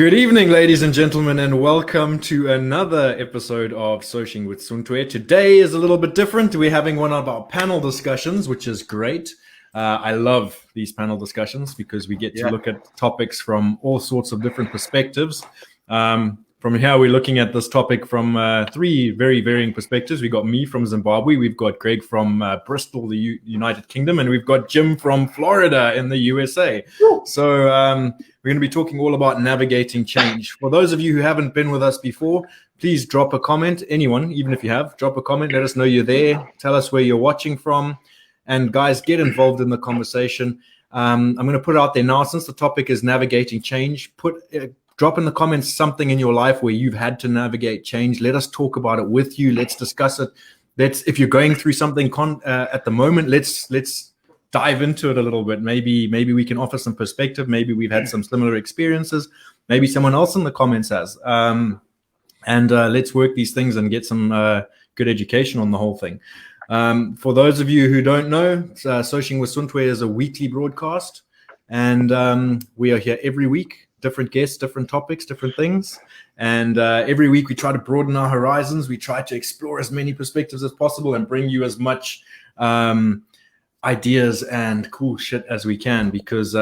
Good evening, ladies and gentlemen, and welcome to another episode of Soshing with Suntwe. Today is a little bit different. We're having one of our panel discussions, which is great. I love these panel discussions because we get to look at topics from all sorts of different perspectives. From here, we're looking at this topic from three very varying perspectives. We've got me from Zimbabwe, we've got Greg from Bristol, the United Kingdom, and we've got Jim from Florida in the USA. So we're going to be talking all about navigating change. For those of you who haven't been with us before, please drop a comment. Anyone, even if you have, drop a comment. Let us know you're there. Tell us where you're watching from. And guys, get involved in the conversation. I'm going to put it out there now. Since the topic is navigating change, drop in the comments something in your life where you've had to navigate change. Let us talk about it with you. Let's discuss it. If you're going through something at the moment, let's dive into it a little bit. Maybe we can offer some perspective. Maybe we've had some similar experiences. Maybe someone else in the comments has. And let's work these things and get some good education on the whole thing. For those of you who don't know, Soshing with Suntwe is a weekly broadcast, and we are here every week. Different guests, different topics, different things. And every week we try to broaden our horizons. We try to explore as many perspectives as possible and bring you as much ideas and cool shit as we can, because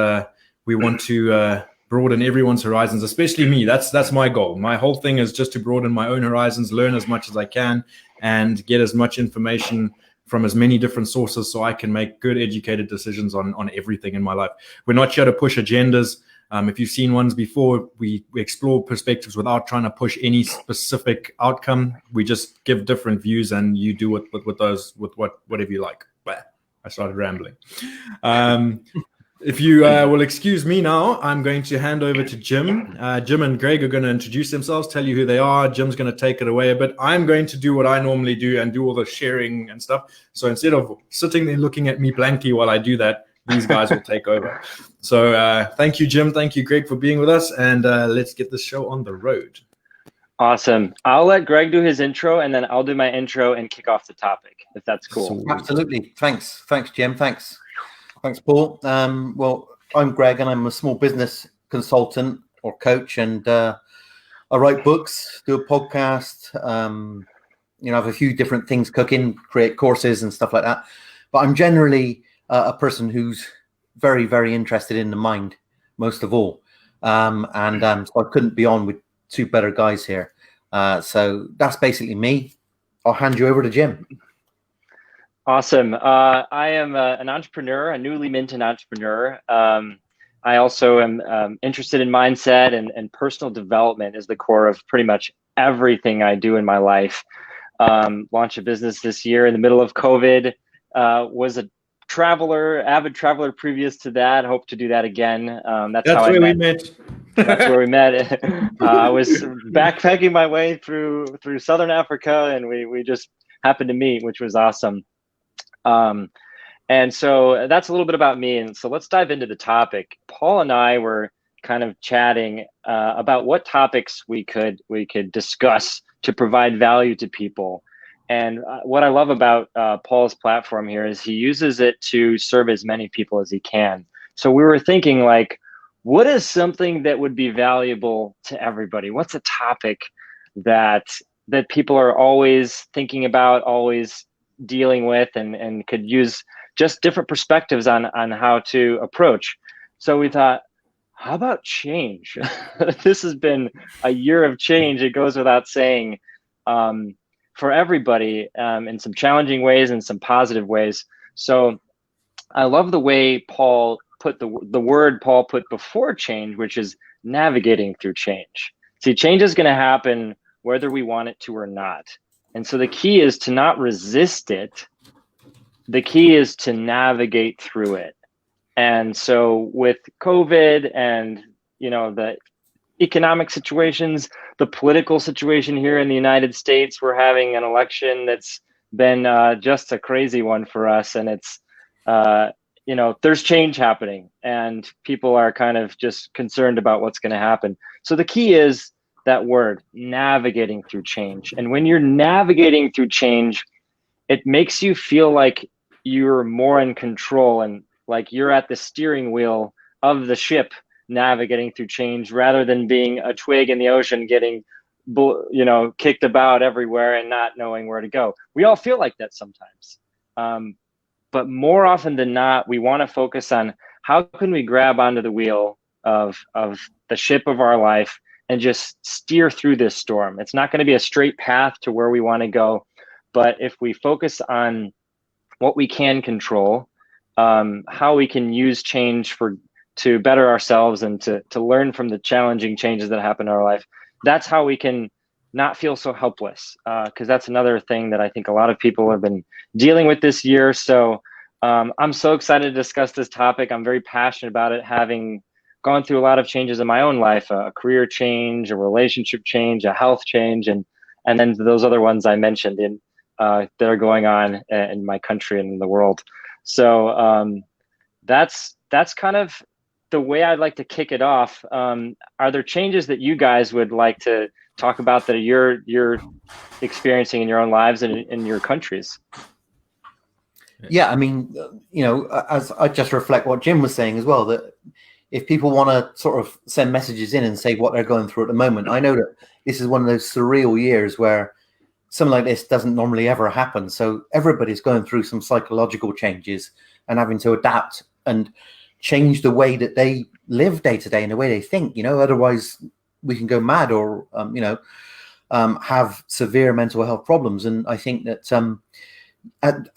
we want to broaden everyone's horizons, especially me. That's my goal. My whole thing is just to broaden my own horizons, learn as much as I can, and get as much information from as many different sources so I can make good, educated decisions on everything in my life. We're not here to push agendas. If you've seen ones before, we explore perspectives without trying to push any specific outcome. We just give different views, and you do it with whatever you like. Well, I started rambling. If you will excuse me now, I'm going to hand over to Jim. Jim and Greg are going to introduce themselves, tell you who they are. Jim's going to take it away a bit. I'm going to do what I normally do and do all the sharing and stuff. So instead of sitting there looking at me blankly while I do that, these guys will take over. So thank you, Jim. Thank you, Greg, for being with us. And let's get this show on the road. Awesome. I'll let Greg do his intro, and then I'll do my intro and kick off the topic, if that's cool. Absolutely. Thanks, Jim. Thanks, Paul. Well, I'm Greg, and I'm a small business consultant or coach, and I write books, do a podcast, I have a few different things cooking, create courses and stuff like that. But I'm generally a person who's very, very interested in the mind, most of all. So I couldn't be on with two better guys here. So that's basically me. I'll hand you over to Jim. Awesome. I am an entrepreneur, a newly minted entrepreneur. I also am interested in mindset, and personal development is the core of pretty much everything I do in my life. Launched a business this year in the middle of COVID. Was a avid traveler previous to that. Hope to do that again. That's how we met. That's where we met. I was backpacking my way through Southern Africa, and we just happened to meet, which was awesome. And so that's a little bit about me. And so let's dive into the topic. Paul and I were kind of chatting about what topics we could discuss to provide value to people. And what I love about Paul's platform here is he uses it to serve as many people as he can. So we were thinking, like, what is something that would be valuable to everybody? What's a topic that people are always thinking about, always dealing with, and could use just different perspectives on how to approach? So we thought, how about change? This has been a year of change. It goes without saying. For everybody, in some challenging ways and some positive ways. So I love the way Paul put the word Paul put before change, which is navigating through change. See, change is going to happen whether we want it to or not. And so the key is to not resist it. The key is to navigate through it. And so with COVID and, the economic situations, the political situation here in the United States, we're having an election that's been just a crazy one for us. And it's, there's change happening, and people are kind of just concerned about what's going to happen. So the key is that word, navigating through change. And when you're navigating through change, it makes you feel like you're more in control and like you're at the steering wheel of the ship navigating through change rather than being a twig in the ocean getting kicked about everywhere and not knowing where to go. We all feel like that sometimes. But more often than not, we want to focus on how can we grab onto the wheel of the ship of our life and just steer through this storm. It's not going to be a straight path to where we want to go. But if we focus on what we can control, how we can use change to better ourselves and to learn from the challenging changes that happen in our life, that's how we can not feel so helpless, because that's another thing that I think a lot of people have been dealing with this year. So I'm so excited to discuss this topic. I'm very passionate about it, having gone through a lot of changes in my own life, a career change, a relationship change, a health change, and then those other ones I mentioned that are going on in my country and in the world. So that's kind of the way I'd like to kick it off. Are there changes that you guys would like to talk about that you're experiencing in your own lives and in your countries? Yeah, I mean, as I just reflect what Jim was saying as well, that if people want to sort of send messages in and say what they're going through at the moment, I know that this is one of those surreal years where something like this doesn't normally ever happen. So everybody's going through some psychological changes and having to adapt and change the way that they live day to day and the way they think, otherwise we can go mad or, have severe mental health problems. And I think that,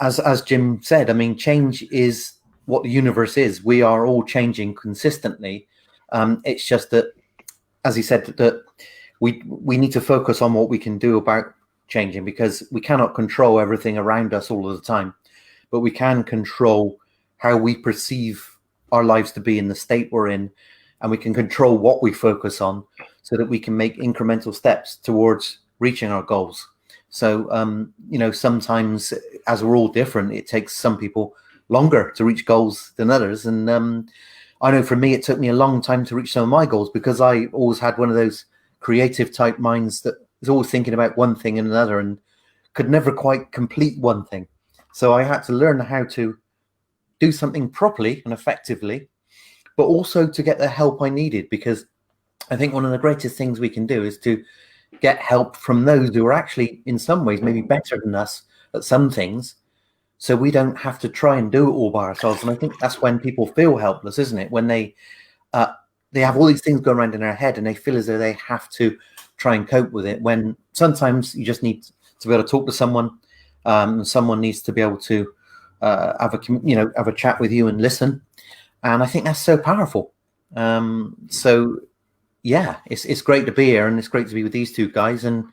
as Jim said, I mean, change is what the universe is. We are all changing consistently. It's just that, as he said, that we need to focus on what we can do about changing, because we cannot control everything around us all of the time, but we can control how we perceive our lives to be in the state we're in, and we can control what we focus on so that we can make incremental steps towards reaching our goals. So, sometimes, as we're all different, it takes some people longer to reach goals than others. And I know for me, it took me a long time to reach some of my goals, because I always had one of those creative type minds that was always thinking about one thing and another and could never quite complete one thing. So I had to learn how to do something properly and effectively, but also to get the help I needed, because I think one of the greatest things we can do is to get help from those who are actually in some ways maybe better than us at some things, so we don't have to try and do it all by ourselves. And I think that's when people feel helpless, isn't it? When they have all these things going around in their head and they feel as though they have to try and cope with it, when sometimes you just need to be able to talk to someone. Someone needs to be able to have a chat with you and listen. And I think that's so powerful. So yeah, it's great to be here, and it's great to be with these two guys. And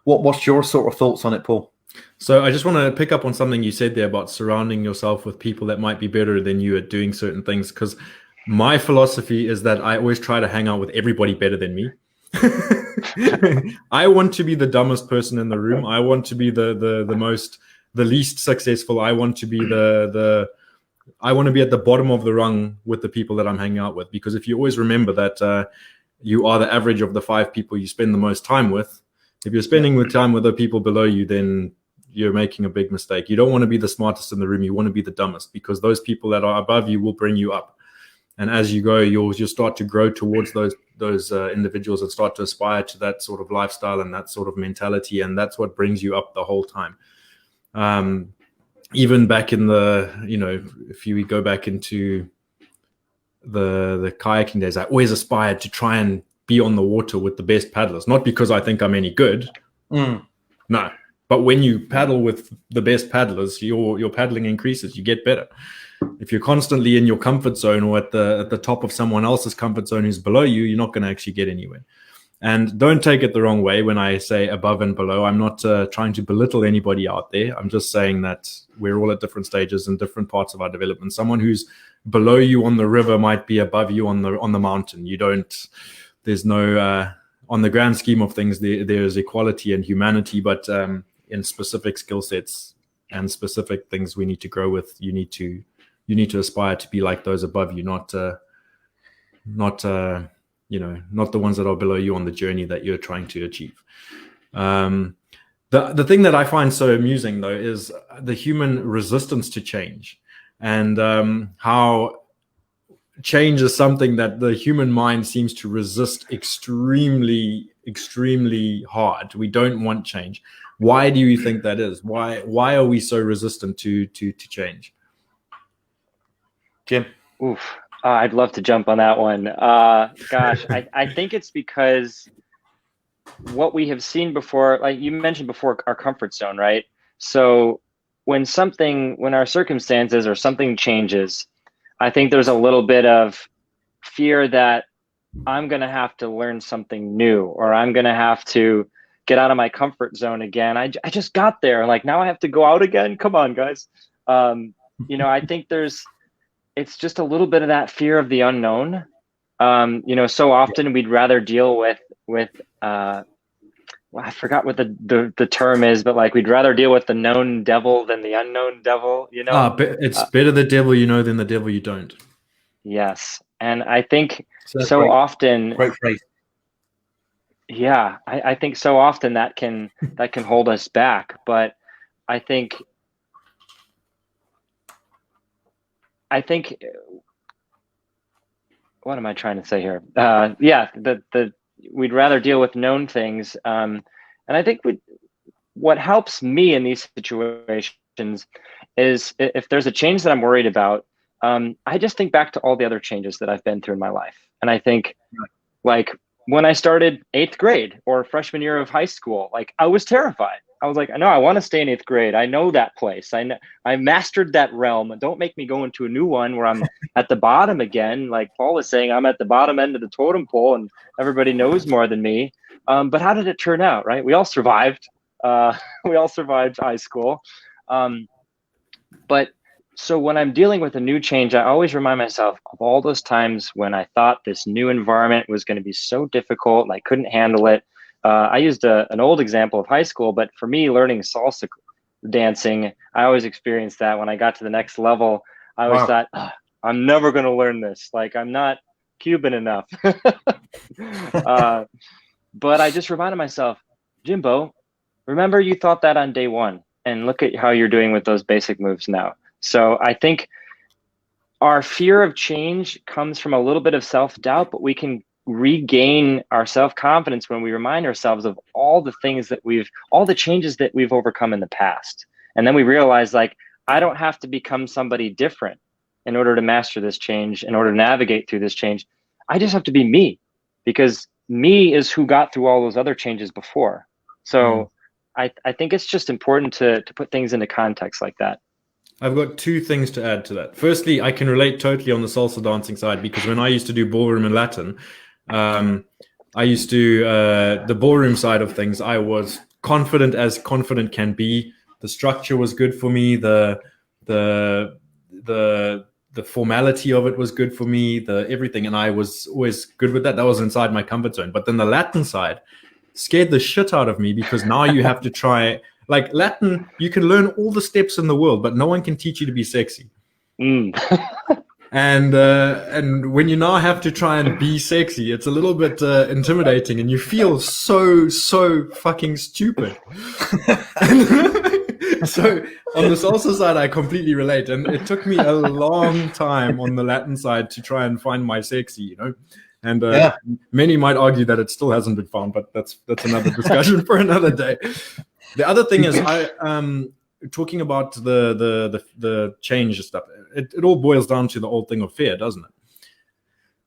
what's your sort of thoughts on it, Paul? So I just want to pick up on something you said there about surrounding yourself with people that might be better than you at doing certain things, because my philosophy is that I always try to hang out with everybody better than me. I want to be the dumbest person in the room. I want to be the least successful. I want to be I want to be at the bottom of the rung with the people that I'm hanging out with, because if you always remember that you are the average of the 5 people you spend the most time with. If you're spending time with the people below you, then you're making a big mistake. You don't want to be the smartest in the room. You want to be the dumbest, because those people that are above you will bring you up. And as you go, you'll start to grow towards those individuals and start to aspire to that sort of lifestyle and that sort of mentality. And that's what brings you up the whole time. Even back in if you go back into the kayaking days, I always aspired to try and be on the water with the best paddlers, not because I think I'm any good. No, but when you paddle with the best paddlers, your paddling increases, you get better. If you're constantly in your comfort zone or at the top of someone else's comfort zone who's below you, you're not going to actually get anywhere. And don't take it the wrong way when I say above and below. I'm not trying to belittle anybody out there. I'm just saying that we're all at different stages and different parts of our development. Someone who's below you on the river might be above you on the mountain. There's no, on the grand scheme of things, there's equality and humanity, but in specific skill sets and specific things we need to grow with, you need to aspire to be like those above you, not the ones that are below you on the journey that you're trying to achieve. The thing that I find so amusing, though, is the human resistance to change, and how change is something that the human mind seems to resist extremely, extremely hard. We don't want change. Why do you think that is? Why are we so resistant to change? Jim? Oof. I'd love to jump on that one. Gosh, I think it's because what we have seen before, like you mentioned before, our comfort zone, right? So when our circumstances or something changes, I think there's a little bit of fear that I'm going to have to learn something new, or I'm going to have to get out of my comfort zone again. I just got there. Like, now I have to go out again. Come on, guys. I think it's just a little bit of that fear of the unknown. So often we'd rather deal with I forgot what the term is, but like, we'd rather deal with the known devil than the unknown devil, It's better the devil you know than the devil you don't. Yes. And I think so often, Great phrase. Yeah, I think so often that can hold us back. But I think what am I trying to say here? We'd rather deal with known things. And I think what helps me in these situations is, if there's a change that I'm worried about, I just think back to all the other changes that I've been through in my life. And I think, like, when I started 8th grade or freshman year of high school, like, I was terrified. I was like, no, I want to stay in 8th grade. I know that place. I mastered that realm. Don't make me go into a new one where I'm at the bottom again. Like Paul was saying, I'm at the bottom end of the totem pole and everybody knows more than me. But how did it turn out, right? We all survived. We all survived high school. But so when I'm dealing with a new change, I always remind myself of all those times when I thought this new environment was going to be so difficult and I couldn't handle it. I used an old example of high school, but for me, learning salsa dancing, I always experienced that when I got to the next level. I always thought, I'm never going to learn this. Like, I'm not Cuban enough. But I just reminded myself, Jimbo, remember you thought that on day one, and look at how you're doing with those basic moves now. So I think our fear of change comes from a little bit of self-doubt, but we can regain our self-confidence when we remind ourselves of all the things that all the changes that we've overcome in the past. And then we realize, like, I don't have to become somebody different in order to master this change, in order to navigate through this change. I just have to be me, because me is who got through all those other changes before. So I think it's just important to put things into context like that. I've got two things to add to that. Firstly, I can relate totally on the salsa dancing side, because when I used to do ballroom in Latin, I used to the ballroom side of things. I was confident as confident can be. The structure was good for me. The formality of it was good for me. Everything, and I was always good with that. That was inside my comfort zone. But then the Latin side scared the shit out of me, because now you have to try. Like, Latin, you can learn all the steps in the world, but no one can teach you to be sexy. And when you now have to try and be sexy, it's a little bit intimidating, and you feel so fucking stupid. So on the salsa side, I completely relate, and it took me a long time on the Latin side to try and find my sexy, And many might argue that it still hasn't been found, but that's another discussion for another day. The other thing is, talking about the change stuff, it all boils down to the old thing of fear, doesn't it?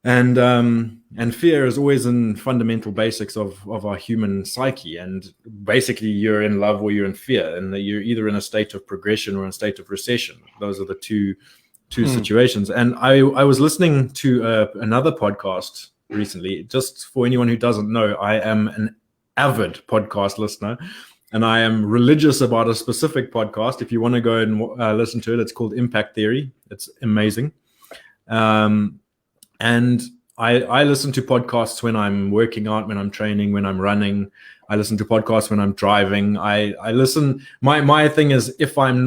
And fear is always in fundamental basics of our human psyche. And basically, you're in love or you're in fear, and you're either in a state of progression or in a state of recession. Those are the two situations. And I was listening to another podcast recently. Just for anyone who doesn't know, I am an avid podcast listener. And I am religious about a specific podcast. If you want to go and listen to it, it's called Impact Theory. It's amazing. And I listen to podcasts when I'm working out, when I'm training, when I'm running. I listen to podcasts when I'm driving. I listen. My thing is, if I'm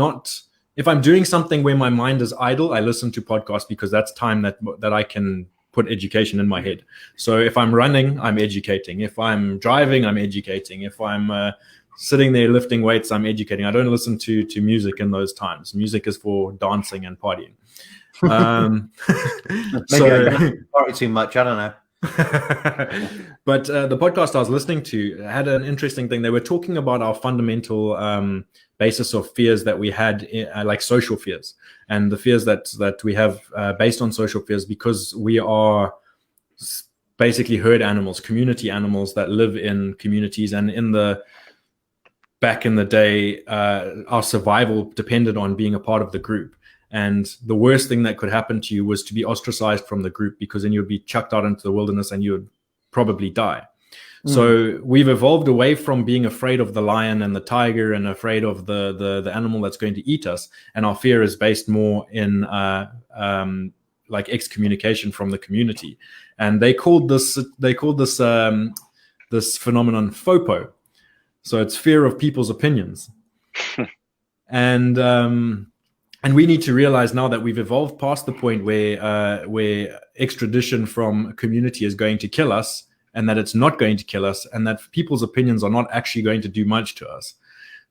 doing something where my mind is idle, I listen to podcasts, because that's time that I can put education in my head. So if I'm running, I'm educating. If I'm driving, I'm educating. If I'm sitting there lifting weights, I'm educating. I don't listen to music in those times. Music is for dancing and partying. Maybe I party too much. I don't know. But the podcast I was listening to had an interesting thing. They were talking about our fundamental basis of fears that we had, like social fears, and the fears that we have based on social fears, because we are basically herd animals, community animals that live in communities. And back in the day, our survival depended on being a part of the group. And the worst thing that could happen to you was to be ostracized from the group, because then you'd be chucked out into the wilderness and you would probably die. So we've evolved away from being afraid of the lion and the tiger and afraid of the animal that's going to eat us. And our fear is based more in like excommunication from the community. And they called this this phenomenon FOPO. So it's fear of people's opinions. And we need to realize now that we've evolved past the point where extradition from community is going to kill us, and that it's not going to kill us, and that people's opinions are not actually going to do much to us.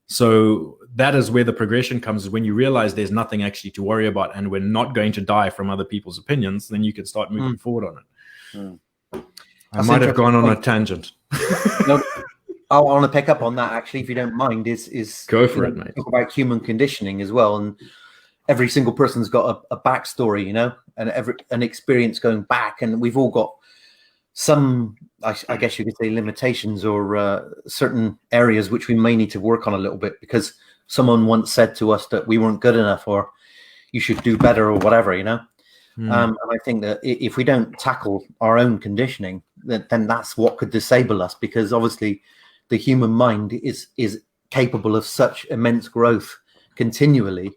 So that is where the progression comes, is when you realize there's nothing actually to worry about and we're not going to die from other people's opinions, then you can start moving forward on it. I might have gone on a tangent. No, I want to pick up on that, actually, if you don't mind, is go for it, mate. Talk about human conditioning as well. And every single person's got a backstory, and an experience going back, and we've all got some, I guess you could say, limitations or certain areas which we may need to work on a little bit, because someone once said to us that we weren't good enough, or you should do better, or whatever, And I think that if we don't tackle our own conditioning, then that's what could disable us, because obviously the human mind is capable of such immense growth continually.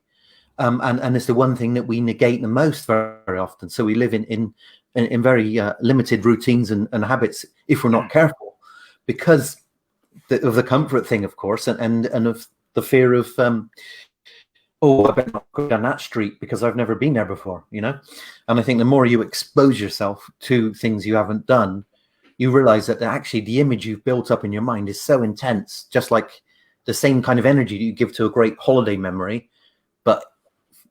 And it's the one thing that we negate the most very, very often. So we live in very limited routines and habits if we're not careful, because of the comfort thing, of course, and of the fear of, I better not go down that street because I've never been there before, And I think the more you expose yourself to things you haven't done, you realize that actually the image you've built up in your mind is so intense, just like the same kind of energy you give to a great holiday memory, but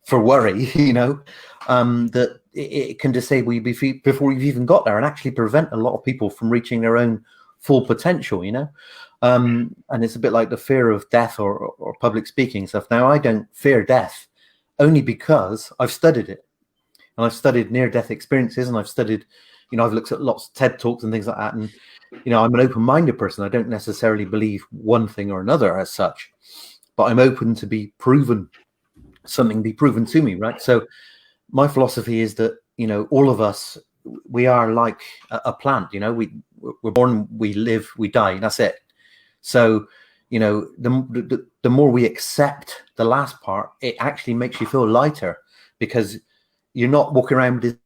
for worry, that it can disable you before you've even got there, and actually prevent a lot of people from reaching their own full potential, and it's a bit like the fear of death or public speaking stuff. Now, I don't fear death only because I've studied it, and I've studied near-death experiences, and I've studied, I've looked at lots of TED Talks and things like that, and I'm an open-minded person. I don't necessarily believe one thing or another as such, but I'm open to be proven to me, right? So my philosophy is that all of us, we are like a plant. We're born, we live, we die. That's it. So the more we accept the last part, it actually makes you feel lighter, because you're not walking around with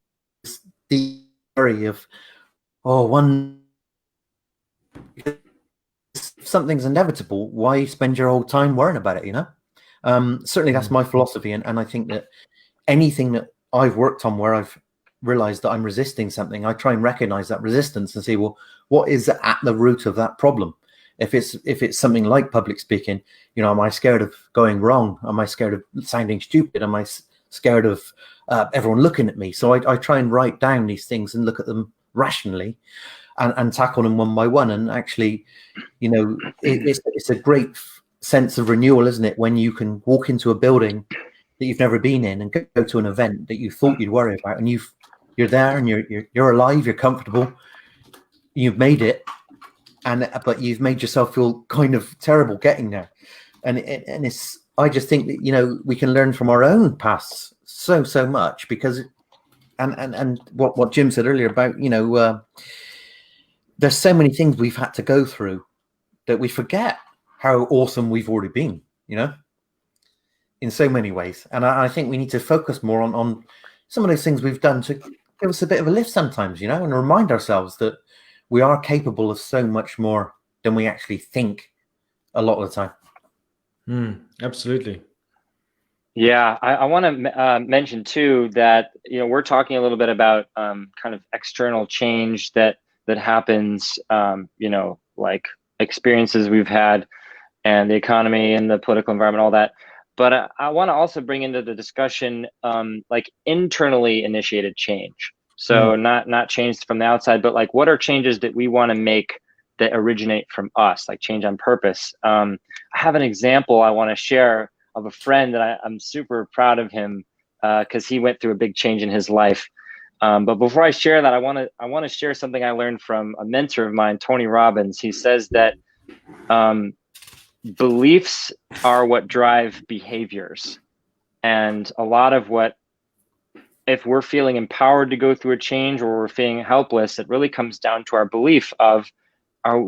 this deep worry of something's inevitable. Why spend your whole time worrying about it? Certainly that's my philosophy, and I think that anything that I've worked on where I've realized that I'm resisting something, I try and recognize that resistance and say, well, what is at the root of that problem? If it's something like public speaking, am I scared of going wrong? Am I scared of sounding stupid? Am I scared of everyone looking at me? So I try and write down these things and look at them rationally and tackle them one by one. And actually, it's a great sense of renewal, isn't it, when you can walk into a building that you've never been in and go to an event that you thought you'd worry about, and you're there, and you're alive, you're comfortable, you've made it, but you've made yourself feel kind of terrible getting there, and it's, I just think that we can learn from our own pasts so much, because and what Jim said earlier about there's so many things we've had to go through that we forget how awesome we've already been, in so many ways. And I think we need to focus more on some of those things we've done to give us a bit of a lift sometimes, and remind ourselves that we are capable of so much more than we actually think a lot of the time. Absolutely. Yeah, I want to mention too that we're talking a little bit about kind of external change that happens, like experiences we've had, and the economy and the political environment, all that. But I want to also bring into the discussion like internally initiated change. So not change from the outside, but like what are changes that we want to make that originate from us, like change on purpose. I have an example I want to share of a friend that I'm super proud of him because he went through a big change in his life. But before I share that, I want to share something I learned from a mentor of mine, Tony Robbins. He says that beliefs are what drive behaviors. And a lot of if we're feeling empowered to go through a change or we're feeling helpless, it really comes down to our belief of,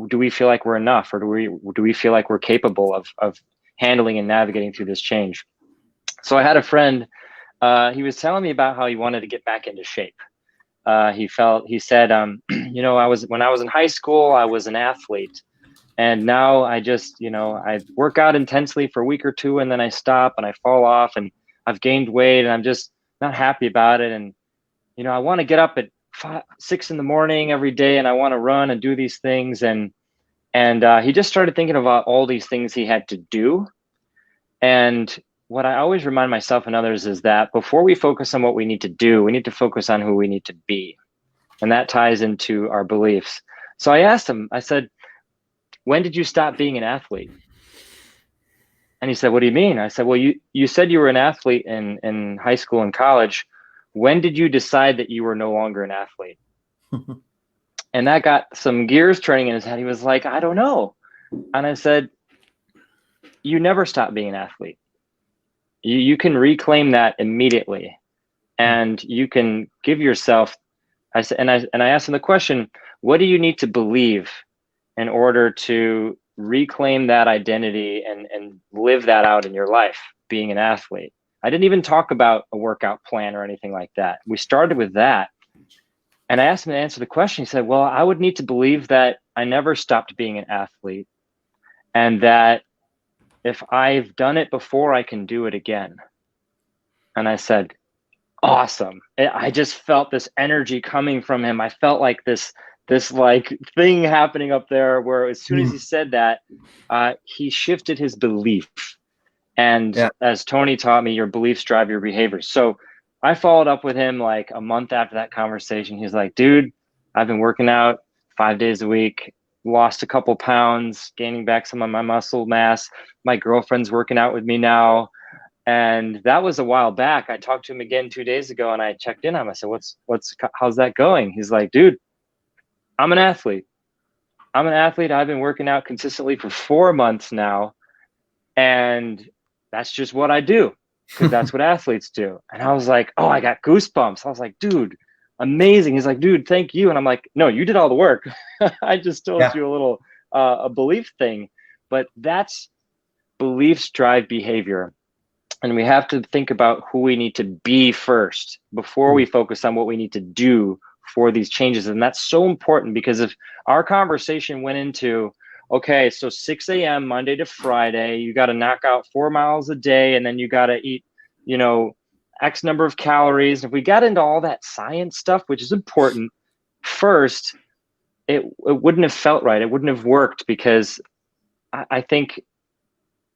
do we feel like we're enough, or do we feel like we're capable of handling and navigating through this change? So I had a friend, he was telling me about how he wanted to get back into shape. He said, when I was in high school, I was an athlete. And now I just, I work out intensely for a week or two and then I stop and I fall off and I've gained weight and I'm just not happy about it. And, I want to get up at 6 in the morning every day and I want to run and do these things. And he just started thinking about all these things he had to do. And what I always remind myself and others is that before we focus on what we need to do, we need to focus on who we need to be. And that ties into our beliefs. So I asked him, I said, when did you stop being an athlete? And he said, what do you mean? I said, well, you said you were an athlete in high school and college. When did you decide that you were no longer an athlete? And that got some gears turning in his head. He was like, I don't know. And I said, you never stop being an athlete. You can reclaim that immediately. And you can give yourself, I asked him the question, what do you need to believe in order to reclaim that identity and live that out in your life, being an athlete? I didn't even talk about a workout plan or anything like that. We started with that. And I asked him to answer the question. He said, well, I would need to believe that I never stopped being an athlete and that if I've done it before, I can do it again. And I said, awesome. I just felt this energy coming from him. I felt like this like thing happening up there where as soon as he said that, he shifted his belief. And as Tony taught me, your beliefs drive your behaviors. So I followed up with him like a month after that conversation. He's like, dude, I've been working out 5 days a week, lost a couple pounds, gaining back some of my muscle mass. My girlfriend's working out with me now. And that was a while back. I talked to him again 2 days ago and I checked in on him. I said, how's that going? He's like, dude, I'm an athlete. I've been working out consistently for 4 months now. And that's just what I do because that's what athletes do. And I was like, oh, I got goosebumps. I was like, dude, amazing. He's like, dude, thank you. And I'm like, no, you did all the work. I just told you a little a belief thing. But that's beliefs drive behavior. And we have to think about who we need to be first before we focus on what we need to do for these changes. And that's so important because if our conversation went into, okay, so 6 a.m. Monday to Friday, you got to knock out 4 miles a day and then you got to eat, X number of calories. If we got into all that science stuff, which is important, first, it wouldn't have felt right. It wouldn't have worked because I think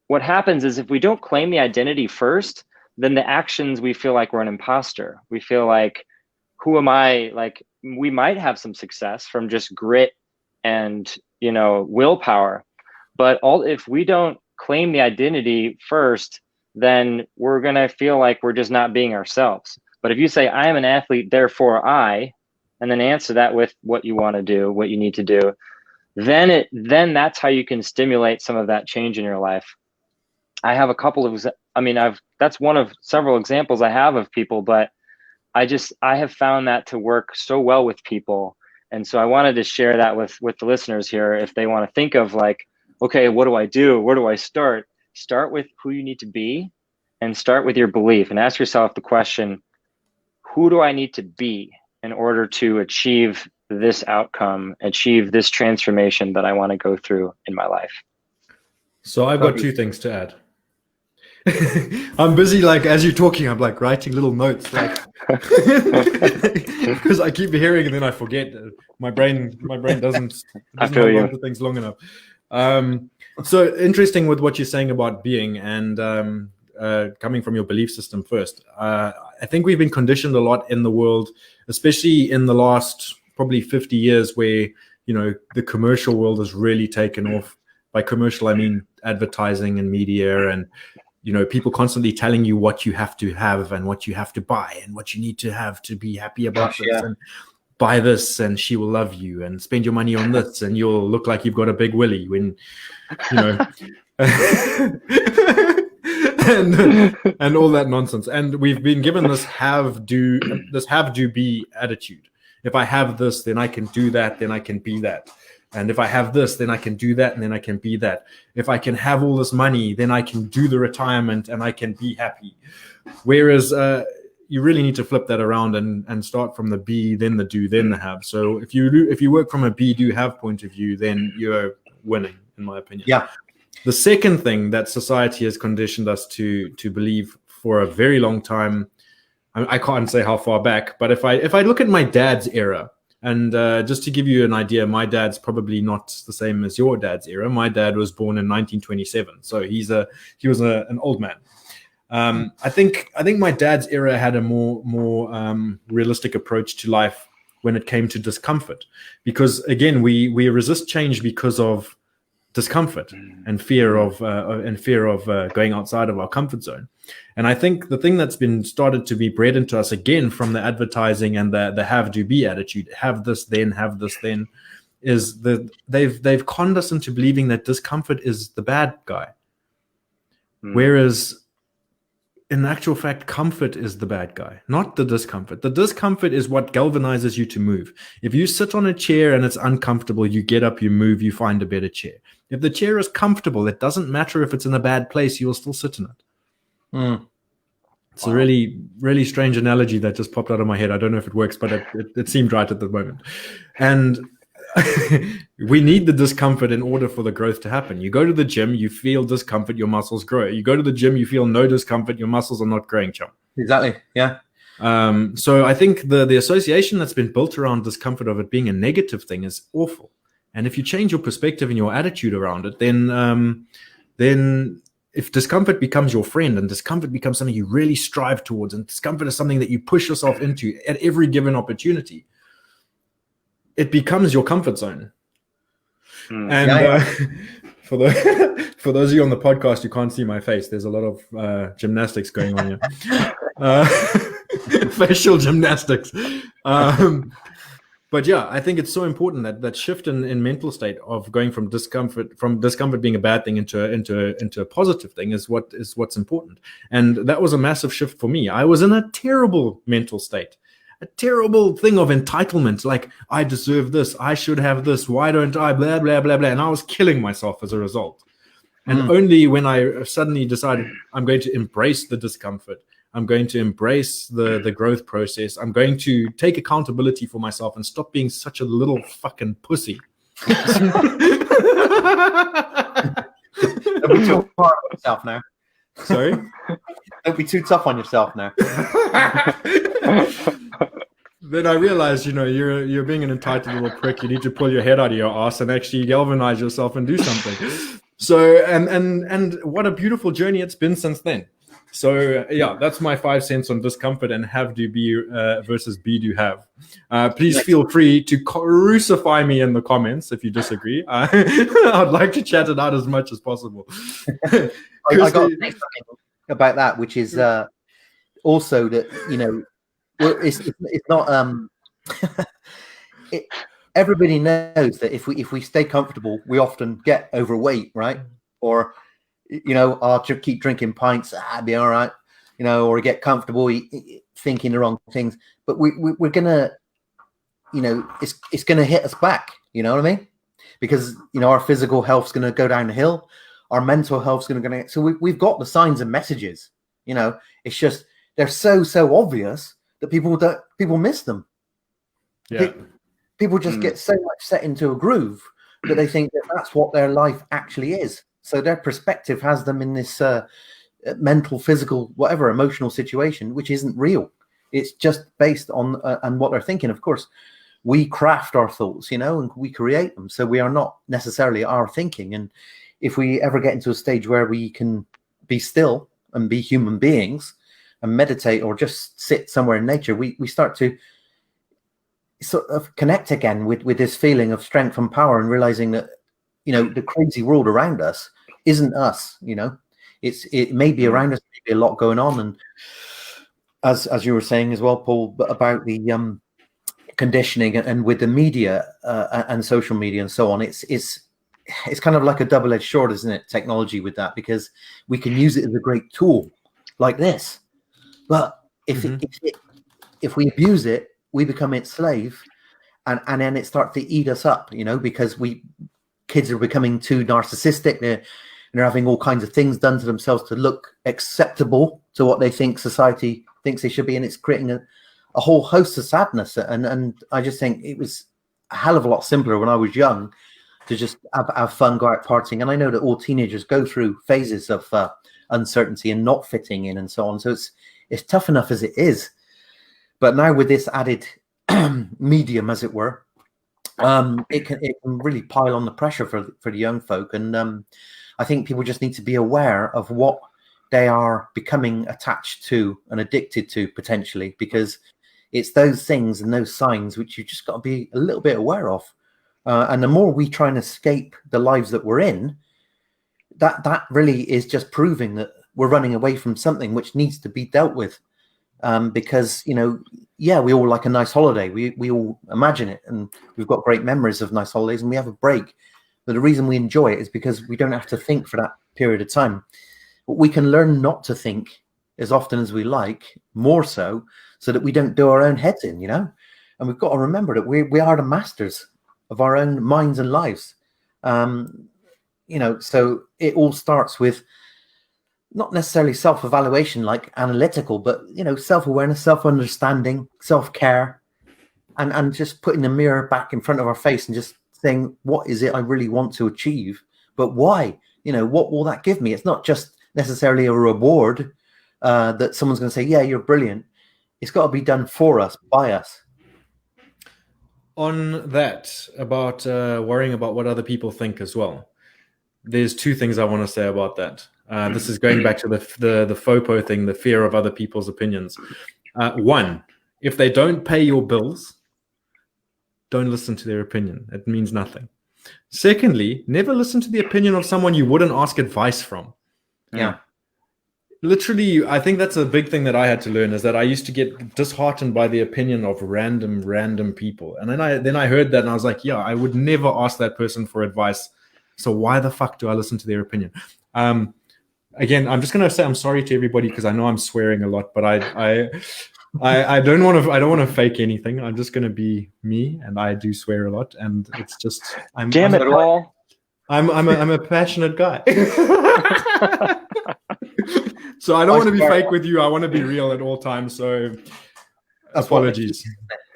what happens is if we don't claim the identity first, then the actions, we feel like we're an imposter. We feel like, who am I? Like we might have some success from just grit and, willpower, but if we don't claim the identity first, then we're going to feel like we're just not being ourselves. But if you say, I am an athlete, therefore I, and then answer that with what you want to do, what you need to do, then that's how you can stimulate some of that change in your life. I have a couple of, that's one of several examples I have of people, but I have found that to work so well with people. And so I wanted to share that with the listeners here. If they want to think of like, okay, what do I do? Where do I start? Start with who you need to be and start with your belief and ask yourself the question, who do I need to be in order to achieve this outcome, achieve this transformation that I want to go through in my life? So I've got 2 things to add. I'm busy, like, as you're talking, I'm like writing little notes, like, because I keep hearing and then I forget. My brain doesn't hold on to things long enough. So interesting with what you're saying about being, and coming from your belief system first. I think we've been conditioned a lot in the world, especially in the last probably 50 years, where, the commercial world has really taken off. By commercial, I mean advertising and media, and people constantly telling you what you have to have and what you have to buy and what you need to have to be happy about this. And buy this and she will love you, and spend your money on this and you'll look like you've got a big willy when, and all that nonsense. And we've been given this have do be attitude. If I have this, then I can do that, then I can be that. And if I have this, then I can do that, and then I can be that. If I can have all this money, then I can do the retirement and I can be happy. Whereas you really need to flip that around and start from the be, then the do, then the have. So if you work from a be, do, have point of view, then you're winning, in my opinion. Yeah. The second thing that society has conditioned us to believe for a very long time, I can't say how far back, but if I look at my dad's era, and just to give you an idea, my dad's probably not the same as your dad's era. My dad was born in 1927, so he was an old man. I think my dad's era had a more realistic approach to life when it came to discomfort, because again we resist change because of discomfort and fear of going outside of our comfort zone. And I think the thing that's been started to be bred into us again from the advertising and the have do be attitude, have this then, is that they've conned us into believing that discomfort is the bad guy, whereas in actual fact, comfort is the bad guy, not the discomfort. The discomfort is what galvanizes you to move. If you sit on a chair and it's uncomfortable, you get up, you move, you find a better chair. If the chair is comfortable, it doesn't matter if it's in a bad place, you will still sit in it. It's a really, really strange analogy that just popped out of my head. I don't know if it works, but it seemed right at the moment. And we need the discomfort in order for the growth to happen. You go to the gym, you feel discomfort, your muscles grow. You go to the gym, you feel no discomfort, your muscles are not growing, chum. Exactly. Yeah. So I think the association that's been built around discomfort of it being a negative thing is awful. And if you change your perspective and your attitude around it, then if discomfort becomes your friend and discomfort becomes something you really strive towards, and discomfort is something that you push yourself into at every given opportunity, it becomes your comfort zone. And for those of you on the podcast, you can't see my face. There's a lot of gymnastics going on here. Facial gymnastics. But yeah, I think it's so important that shift in mental state of going from discomfort being a bad thing into a positive thing is what's important. And that was a massive shift for me. I was in a terrible mental state. A terrible thing of entitlement, like I deserve this, I should have this, why don't I, blah, blah, blah, blah. And I was killing myself as a result. And only when I suddenly decided I'm going to embrace the discomfort, I'm going to embrace the growth process, I'm going to take accountability for myself and stop being such a little fucking pussy. Don't be too hard on yourself now. Sorry? Don't be too tough on yourself now. Then I realized, you're being an entitled little prick. You need to pull your head out of your ass and actually galvanize yourself and do something. So, and what a beautiful journey it's been since then. So, yeah, that's my 5 cents on discomfort and have do be versus be do have. Please feel free to crucify me in the comments if you disagree. I'd like to chat it out as much as possible. I got something about that, which is also that, it's not everybody knows that if we stay comfortable, we often get overweight, right? Or I'll keep drinking pints, be all right, or get comfortable thinking the wrong things. But we're gonna, it's gonna hit us back. You know what I mean? Because our physical health's gonna go down the hill, our mental health's gonna go. So we've got the signs and messages. It's just they're so obvious that people miss them. Yeah. People just get so much set into a groove that they think that that's what their life actually is. So their perspective has them in this mental, physical, whatever emotional situation, which isn't real. It's just based on what they're thinking. Of course, we craft our thoughts, and we create them. So we are not necessarily our thinking. And if we ever get into a stage where we can be still and be human beings and meditate or just sit somewhere in nature, we start to sort of connect again with this feeling of strength and power, and realizing that, the crazy world around us isn't us. It may be around us, maybe a lot going on. And as you were saying as well, Paul, about the conditioning and with the media and social media and so on, it's kind of like a double-edged sword, isn't it? Technology with that, because we can use it as a great tool like this, but if we abuse it, we become its slave, and then it starts to eat us up, because kids are becoming too narcissistic. They're having all kinds of things done to themselves to look acceptable to what they think society thinks they should be, and it's creating a whole host of sadness. And I just think it was a hell of a lot simpler when I was young to just have fun, go out partying. And I know that all teenagers go through phases of uncertainty and not fitting in and so on. So it's tough enough as it is. But now with this added medium, as it were, it can really pile on the pressure for the young folk. And I think people just need to be aware of what they are becoming attached to and addicted to, potentially, because it's those things and those signs which you just got to be a little bit aware of. And the more we try and escape the lives that we're in, that really is just proving that we're running away from something which needs to be dealt with. Because, we all like a nice holiday. We all imagine it, and we've got great memories of nice holidays, and we have a break. But the reason we enjoy it is because we don't have to think for that period of time. But we can learn not to think as often as we like, more so that we don't do our own heads in, And we've got to remember that we are the masters of our own minds and lives. So it all starts with not necessarily self-evaluation, like analytical, but, self-awareness, self-understanding, self-care, and just putting the mirror back in front of our face and just saying, what is it I really want to achieve? But why? What will that give me? It's not just necessarily a reward that someone's going to say, yeah, you're brilliant. It's got to be done for us, by us. On that, about worrying about what other people think as well, there's two things I want to say about that. This is going back to the FOPO thing, the fear of other people's opinions. One, if they don't pay your bills, don't listen to their opinion. It means nothing. Secondly, never listen to the opinion of someone you wouldn't ask advice from. Yeah. Literally, I think that's a big thing that I had to learn, is that I used to get disheartened by the opinion of random people. And then I heard that and I was like, yeah, I would never ask that person for advice. So why the fuck do I listen to their opinion? Again, I'm just going to say I'm sorry to everybody because I know I'm swearing a lot, but I don't want to fake anything. I'm just going to be me, and I do swear a lot, and it's just Damn it, Paul. I'm a passionate guy. So I don't want to be fake with you. I want to be real at all times. So apologies.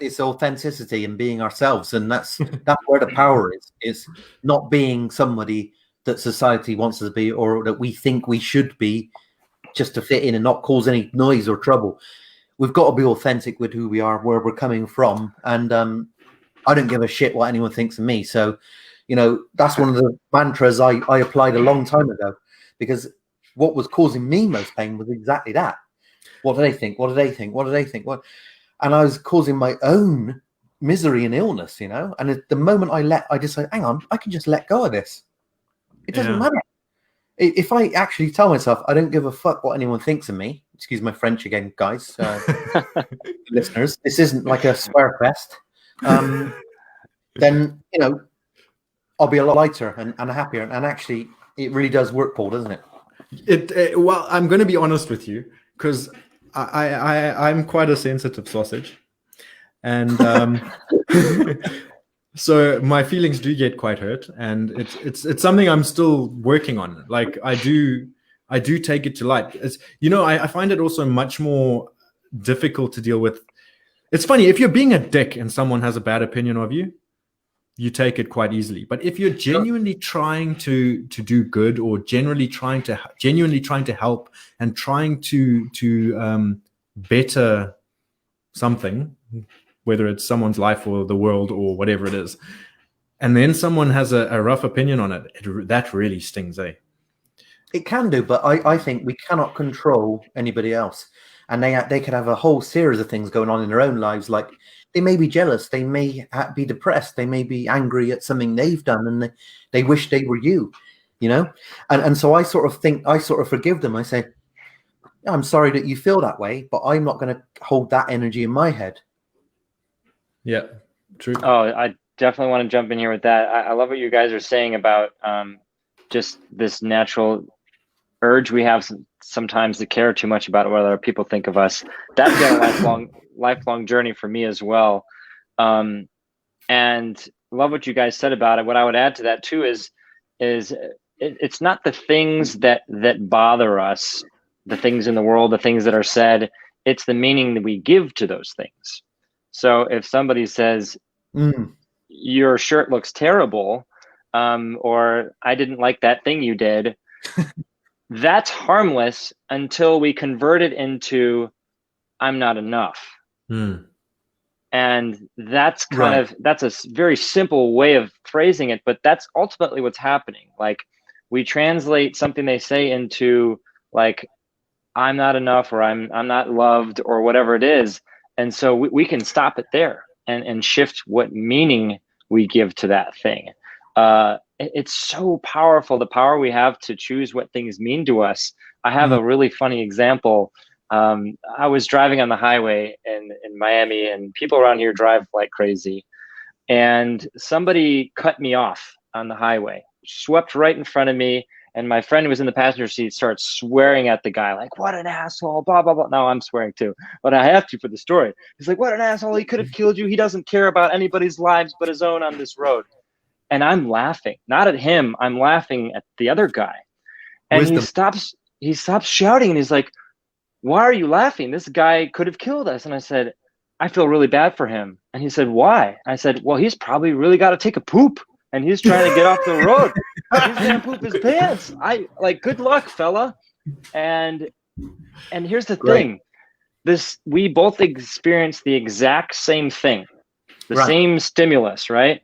It's authenticity and being ourselves, and that's where the power is. It's not being somebody that society wants us to be, or that we think we should be, just to fit in and not cause any noise or trouble. We've got to be authentic with who we are, where we're coming from, and I don't give a shit what anyone thinks of me. So, that's one of the mantras I applied a long time ago, because what was causing me most pain was exactly that. What do they think? What do they think? What do they think? And I was causing my own misery and illness, And at the moment I decided, hang on, I can just let go of this. It doesn't matter. If I actually tell myself I don't give a fuck what anyone thinks of me, excuse my French again, guys, listeners, this isn't like a swear fest, then, I'll be a lot lighter and happier. And actually, it really does work, Paul, doesn't it? Well, I'm going to be honest with you, because I'm quite a sensitive sausage, and so my feelings do get quite hurt, and it's something I'm still working on. Like I do take it to light. I find it also much more difficult to deal with. It's funny, if you're being a dick and someone has a bad opinion of you, you take it quite easily. But if you're genuinely trying to do good, or genuinely trying to help and trying to better something, whether it's someone's life or the world or whatever it is, and then someone has a rough opinion on it, that really stings, eh? It can do, but I think we cannot control anybody else, and they could have a whole series of things going on in their own lives. Like they may be jealous, they may be depressed, they may be angry at something they've done, and they wish they were you, you know. And so I sort of forgive them. I say, I'm sorry that you feel that way, but I'm not going to hold that energy in my head. Yeah, true. Oh, I definitely want to jump in here with that. I love what you guys are saying about just this natural urge we have sometimes to care too much about what other people think of us. That's been a lifelong journey for me as well. And love what you guys said about it. What I would add to that too is it's not the things that bother us, the things in the world, the things that are said. It's the meaning that we give to those things. So if somebody says, your shirt looks terrible, or I didn't like that thing you did, that's harmless until we convert it into I'm not enough. And that's that's a very simple way of phrasing it, but that's ultimately what's happening. Like we translate something they say into like I'm not enough, or I'm not loved, or whatever it is. And so we can stop it there and shift what meaning we give to that thing. It's so powerful, the power we have to choose what things mean to us. I have a really funny example. I was driving on the highway in Miami, and people around here drive like crazy. And somebody cut me off on the highway, swept right in front of me. And my friend who was in the passenger seat starts swearing at the guy, like, what an asshole, blah, blah, blah. Now I'm swearing too, but I have to for the story. He's like, what an asshole. He could have killed you. He doesn't care about anybody's lives but his own on this road. And I'm laughing, not at him. I'm laughing at the other guy. And he stops shouting, and he's like, why are you laughing? This guy could have killed us. And I said, I feel really bad for him. And he said, why? I said, well, he's probably really got to take a poop, and he's trying to get off the road. He's gonna poop his pants. Good luck, fella. And here's the thing. We both experienced the exact same thing, the same stimulus, right?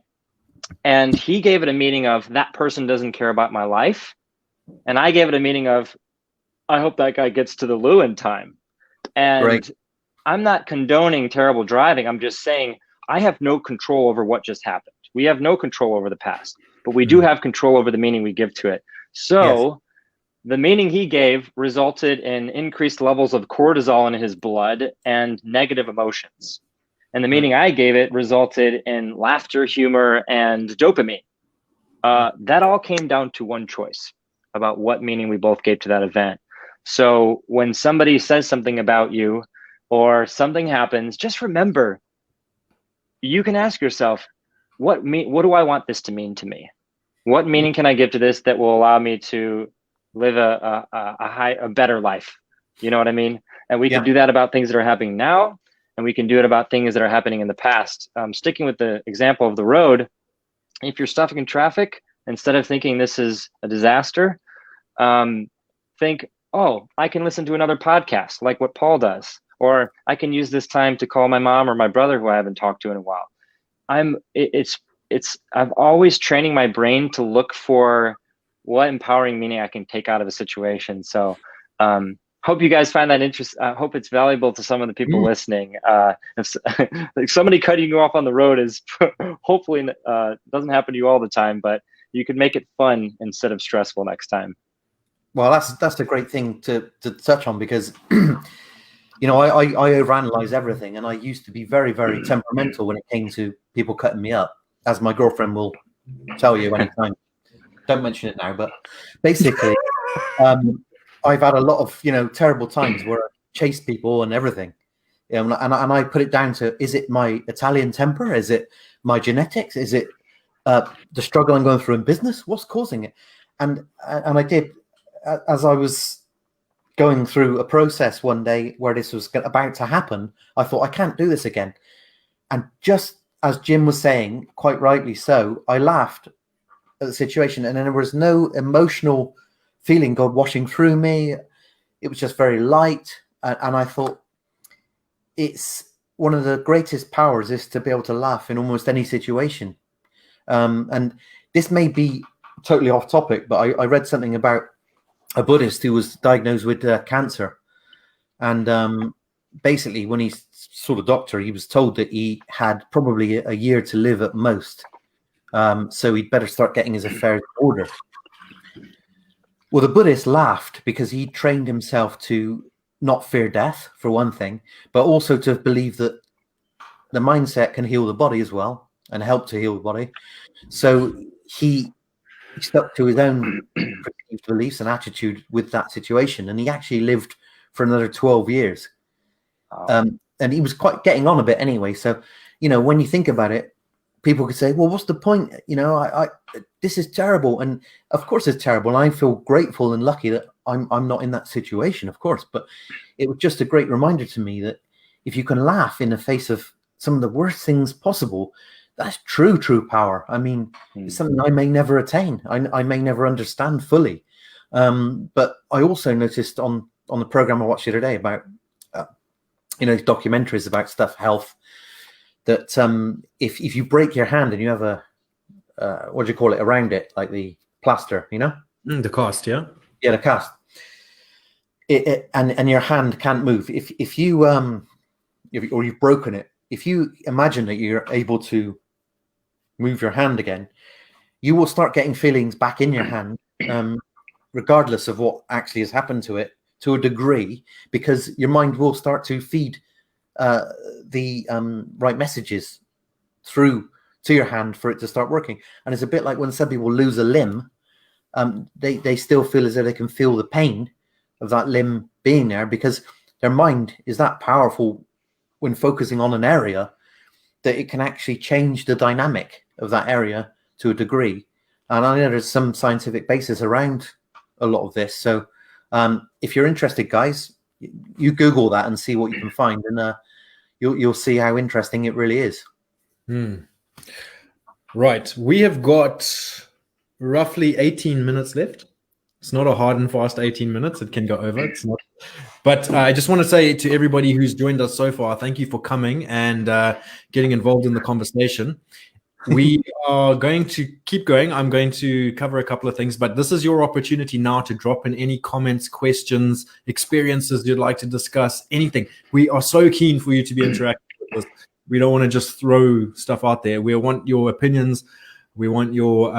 And he gave it a meaning of that person doesn't care about my life. And I gave it a meaning of I hope that guy gets to the loo in time. And I'm not condoning terrible driving. I'm just saying I have no control over what just happened. We have no control over the past, but we do have control over the meaning we give to it. So the meaning he gave resulted in increased levels of cortisol in his blood and negative emotions. And the meaning I gave it resulted in laughter, humor, and dopamine. That all came down to one choice about what meaning we both gave to that event. So when somebody says something about you or something happens, just remember, you can ask yourself, what do I want this to mean to me? What meaning can I give to this that will allow me to live a better life? You know what I mean? And we can do that about things that are happening now, and we can do it about things that are happening in the past. Sticking with the example of the road, if you're stuck in traffic, instead of thinking this is a disaster, think, oh, I can listen to another podcast like what Paul does, or I can use this time to call my mom or my brother who I haven't talked to in a while. I'm always training my brain to look for what empowering meaning I can take out of a situation. So hope you guys find that interesting. I hope it's valuable to some of the people listening. Like somebody cutting you off on the road is hopefully doesn't happen to you all the time, but you can make it fun instead of stressful next time. Well, that's a great thing to touch on, because you know, I overanalyze everything, and I used to be very, very temperamental when it came to people cutting me up, as my girlfriend will tell you anytime. Don't mention it now, but basically, I've had a lot of, you know, terrible times where I chase people and everything, and I put it down to, is it my Italian temper? Is it my genetics? Is it the struggle I'm going through in business? What's causing it? And I did, as I was going through a process one day where this was about to happen, I thought, I can't do this again. And just as Jim was saying, quite rightly so, I laughed at the situation, and then there was no emotional feeling God washing through me. It was just very light. And I thought, it's one of the greatest powers is to be able to laugh in almost any situation. And this may be totally off topic, but I read something about a Buddhist who was diagnosed with cancer. And basically, when he saw the doctor, he was told that he had probably a year to live at most. So he'd better start getting his affairs in order. Well, the Buddhist laughed because he trained himself to not fear death, for one thing, but also to believe that the mindset can heal the body as well and help to heal the body. So he stuck to his own perceived beliefs and attitude with that situation. And he actually lived for another 12 years. And he was quite getting on a bit anyway. So, when you think about it, people could say, well, what's the point? I this is terrible. And of course it's terrible. And I feel grateful and lucky that I'm not in that situation, of course. But it was just a great reminder to me that if you can laugh in the face of some of the worst things possible, that's true power. I mean, it's something I may never attain. I may never understand fully. But I also noticed on the program I watched the other day about, documentaries about stuff, health, that if you break your hand and you have a what do you call it around it, like the plaster, the cast, yeah, the cast, and your hand can't move. If you've broken it, if you imagine that you're able to move your hand again, you will start getting feelings back in your hand, regardless of what actually has happened to it, to a degree, because your mind will start to feed the right messages through to your hand for it to start working. And it's a bit like when some people lose a limb, they still feel as though they can feel the pain of that limb being there, because their mind is that powerful when focusing on an area that it can actually change the dynamic of that area to a degree. And I know there's some scientific basis around a lot of this. So if you're interested, guys, you Google that and see what you can find, and you'll see how interesting it really is. Right. We have got roughly 18 minutes left. It's not a hard and fast 18 minutes. It can go over. It's not. But I just want to say to everybody who's joined us so far, thank you for coming and getting involved in the conversation. We are going to keep going. I'm going to cover a couple of things, but this is your opportunity now to drop in any comments, questions, experiences you'd like to discuss, anything. We are so keen for you to be interactive with us. We don't want to just throw stuff out there. We want your opinions. We want your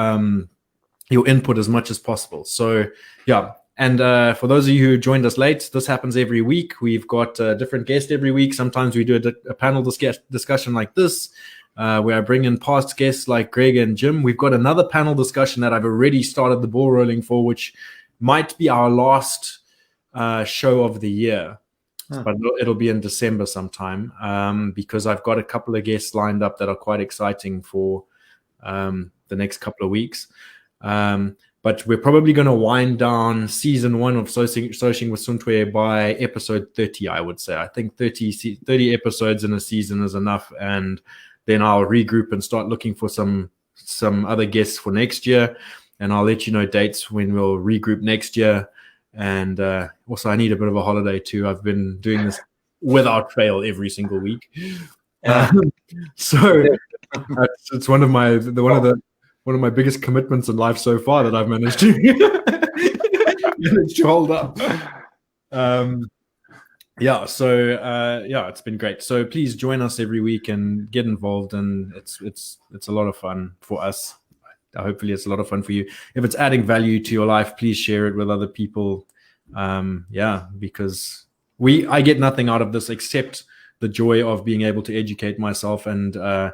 input as much as possible. So, yeah. And for those of you who joined us late, this happens every week. We've got a different guest every week. Sometimes we do a panel discussion like this, where I bring in past guests like Greg and Jim. We've got another panel discussion that I've already started the ball rolling for, which might be our last show of the year. But it'll be in December sometime, because I've got a couple of guests lined up that are quite exciting for the next couple of weeks. But we're probably going to wind down season 1 of Soshing with Suntwe by episode 30, I would say. I think 30 episodes in a season is enough. And then I'll regroup and start looking for some other guests for next year. And I'll let you know dates when we'll regroup next year. And also, I need a bit of a holiday too. I've been doing this without fail every single week. So it's one of my biggest commitments in life so far that I've managed to hold up. It's been great. So please join us every week and get involved, and it's a lot of fun for us. Hopefully it's a lot of fun for you. If it's adding value to your life, please share it with other people. Because I get nothing out of this except the joy of being able to educate myself and the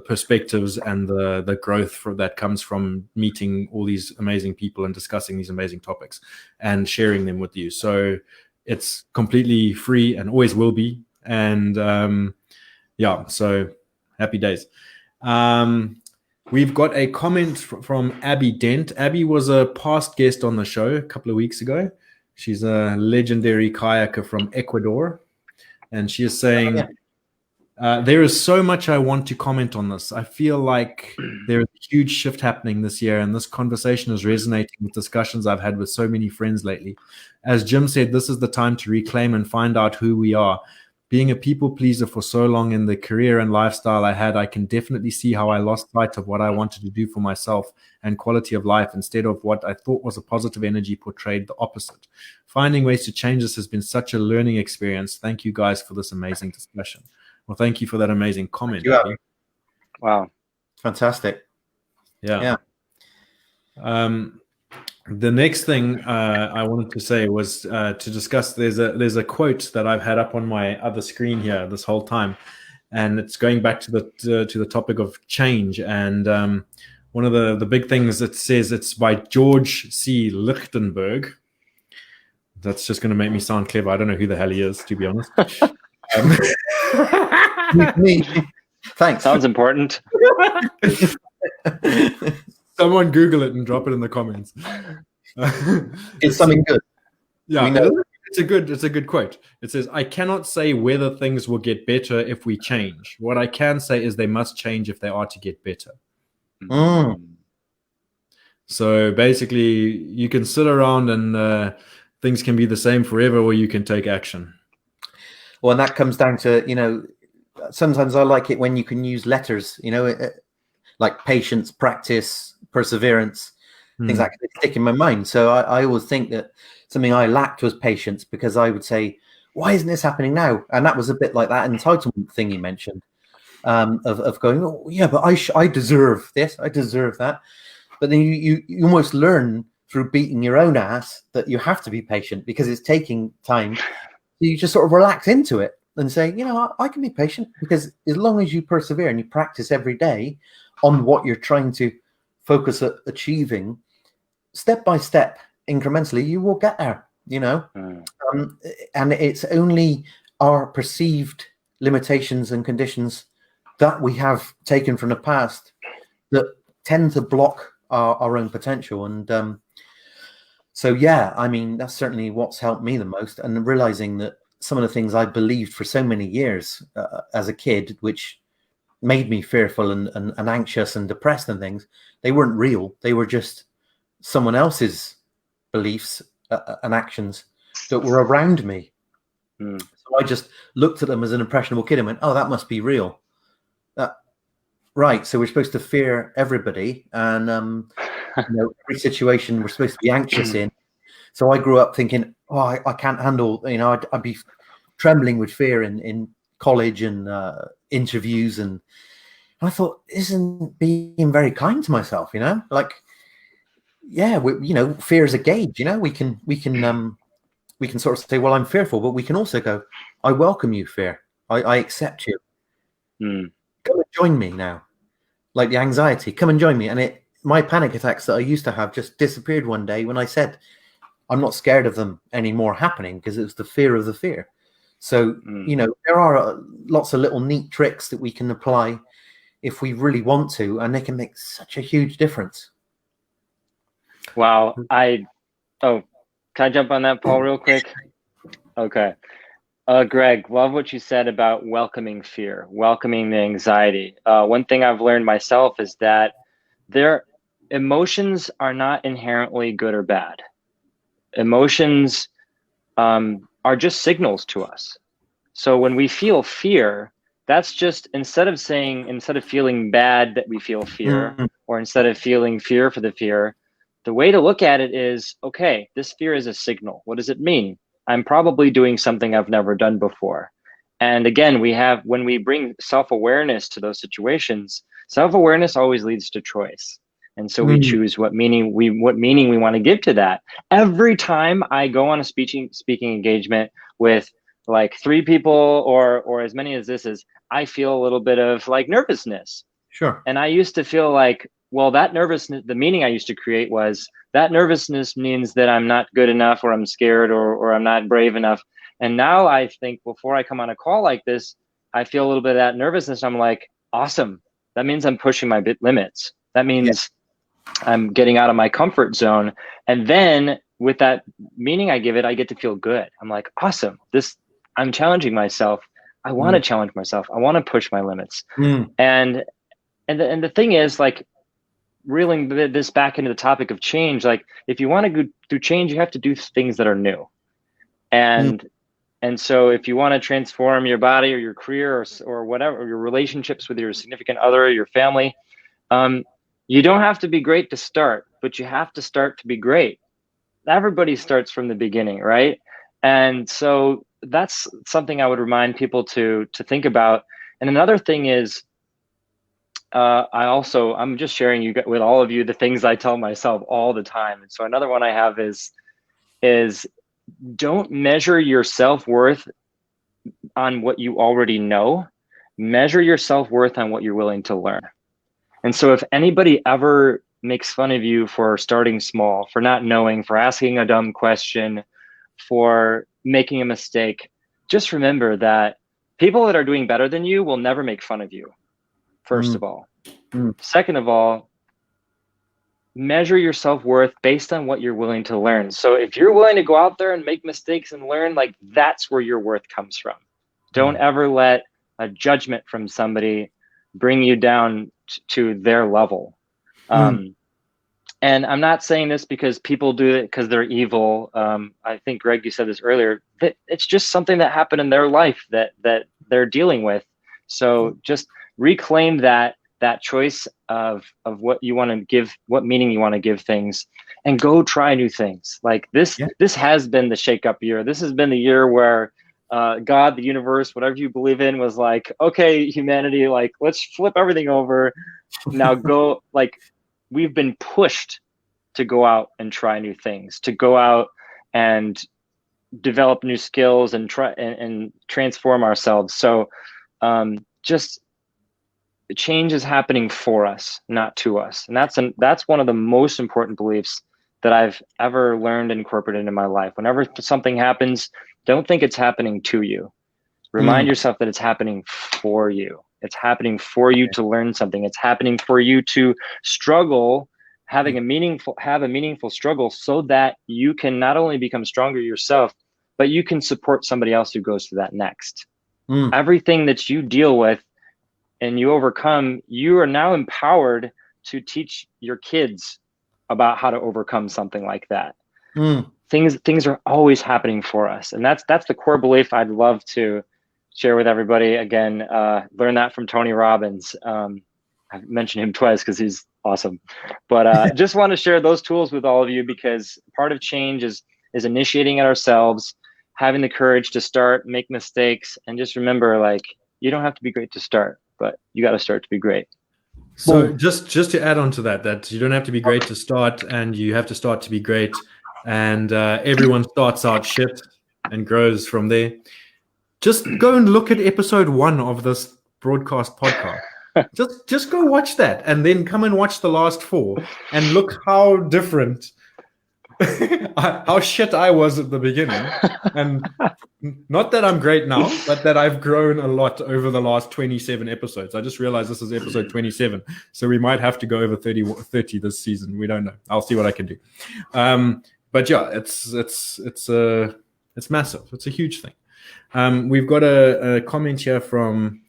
perspectives and the growth that comes from meeting all these amazing people and discussing these amazing topics and sharing them with you. So it's completely free and always will be. And so happy days. We've got a comment from Abby Dent. Abby was a past guest on the show a couple of weeks ago. She's a legendary kayaker from Ecuador. And she is saying, there is so much I want to comment on this. I feel like there is a huge shift happening this year, and this conversation is resonating with discussions I've had with so many friends lately. As Jim said, this is the time to reclaim and find out who we are. Being a people pleaser for so long in the career and lifestyle I had, I can definitely see how I lost sight of what I wanted to do for myself and quality of life. Instead of what I thought was a positive energy, portrayed the opposite. Finding ways to change this has been such a learning experience. Thank you guys for this amazing discussion. Well, thank you for that amazing comment. Wow. Fantastic. Yeah. The next thing I wanted to say was to discuss. There's a quote that I've had up on my other screen here this whole time, and it's going back to the topic of change. And one of the big things it says, it's by George C. Lichtenberg. That's just going to make me sound clever. I don't know who the hell he is, to be honest. Thanks. Sounds important. Someone Google it and drop it in the comments. It's something good. Yeah, it's a good quote. It says, "I cannot say whether things will get better if we change. What I can say is they must change if they are to get better." So basically, you can sit around and things can be the same forever, or you can take action. Well, and that comes down to, sometimes I like it when you can use letters, like patience, practice, perseverance, things like that stick in my mind. So I always think that something I lacked was patience, because I would say, why isn't this happening now? And that was a bit like that entitlement thing you mentioned, of going, oh yeah, but I deserve this, I deserve that. But then you almost learn through beating your own ass that you have to be patient because it's taking time. You just sort of relax into it and say, I can be patient, because as long as you persevere and you practice every day on what you're trying to focus at achieving, step by step, incrementally, you will get there, and it's only our perceived limitations and conditions that we have taken from the past that tend to block our own potential. And so, yeah, I mean, that's certainly what's helped me the most, and realizing that some of the things I believed for so many years as a kid, which made me fearful and anxious and depressed and things, they weren't real. They were just someone else's beliefs and actions that were around me. So I just looked at them as an impressionable kid and went, oh, that must be real. Right. So we're supposed to fear everybody, and every situation we're supposed to be anxious in. So I grew up thinking, oh, I can't handle, I'd be trembling with fear in college and interviews, and I thought, isn't being very kind to myself, like, yeah, fear is a gauge, we can sort of say, well, I'm fearful, but we can also go, I welcome you, fear, I accept you. Come and join me now. Like the anxiety, come and join me. And my panic attacks that I used to have just disappeared one day when I said, I'm not scared of them anymore happening, because it was the fear of the fear. So, there are lots of little neat tricks that we can apply if we really want to, and they can make such a huge difference. Wow. Can I jump on that, Paul, real quick? Okay. Greg, love what you said about welcoming fear, welcoming the anxiety. One thing I've learned myself is that their emotions are not inherently good or bad. Emotions are just signals to us. So when we feel fear, that's just, instead of feeling bad that we feel fear, or instead of feeling fear for the fear, the way to look at it is, okay, this fear is a signal. What does it mean? I'm probably doing something I've never done before. And again, when we bring self-awareness to those situations, self-awareness always leads to choice. And so we choose what meaning we want to give to that. Every time I go on a speaking engagement with like 3 people or as many as this is, I feel a little bit of like nervousness. Sure. And I used to feel like, well, that nervousness, the meaning I used to create was that nervousness means that I'm not good enough, or I'm scared, or I'm not brave enough. And now I think before I come on a call like this, I feel a little bit of that nervousness. I'm like, awesome. That means I'm pushing my limits. That means I'm getting out of my comfort zone. And then with that meaning I give it, I get to feel good. I'm like, awesome. I'm challenging myself. I want to challenge myself. I want to push my limits. And the thing is, like, reeling this back into the topic of change, like if you want to go through change, you have to do things that are new. And And so if you want to transform your body or your career or whatever, or your relationships with your significant other or your family, you don't have to be great to start, but you have to start to be great. Everybody starts from the beginning, right? And so that's something I would remind people to think about. And another thing is, I'm just sharing with all of you the things I tell myself all the time. And so another one I have is don't measure your self-worth on what you already know. Measure your self-worth on what you're willing to learn. And so if anybody ever makes fun of you for starting small, for not knowing, for asking a dumb question, for making a mistake, just remember that people that are doing better than you will never make fun of you, first of all. Second of all, measure your self-worth based on what you're willing to learn. So if you're willing to go out there and make mistakes and learn, like, that's where your worth comes from. Don't ever let a judgment from somebody bring you down to their level. And I'm not saying this because people do it because they're evil. I think, Greg, you said this earlier, that it's just something that happened in their life that they're dealing with. So just reclaim that choice of what you want to give, what meaning you want to give things, and go try new things. Like this has been the shake-up year. This has been the year where God, the universe, whatever you believe in, was like, okay, humanity, like, let's flip everything over. Now go, like, we've been pushed to go out and try new things, to go out and develop new skills and try and transform ourselves. So just change is happening for us, not to us. And that's one of the most important beliefs that I've ever learned and incorporated in my life. Whenever something happens, don't think it's happening to you. Remind yourself that it's happening for you. It's happening for you to learn something. It's happening for you to struggle, have a meaningful struggle, so that you can not only become stronger yourself, but you can support somebody else who goes through that next. Everything that you deal with and you overcome, you are now empowered to teach your kids about how to overcome something like that. Things are always happening for us. And that's the core belief I'd love to share with everybody. Again, learn that from Tony Robbins. I've mentioned him twice because he's awesome. But just want to share those tools with all of you, because part of change is initiating it ourselves, having the courage to start, make mistakes, and just remember, like, you don't have to be great to start, but you got to start to be great. So just to add on to that you don't have to be great to start, and you have to start to be great. And everyone starts out shit and grows from there. Just go and look at episode 1 of this broadcast podcast. just go watch that, and then come and watch the last 4 and look how different, how shit I was at the beginning. And not that I'm great now, but that I've grown a lot over the last 27 episodes. I just realized this is episode 27, so we might have to go over 30 this season. We don't know. I'll see what I can do. But yeah, it's massive. It's a huge thing. We've got a comment here from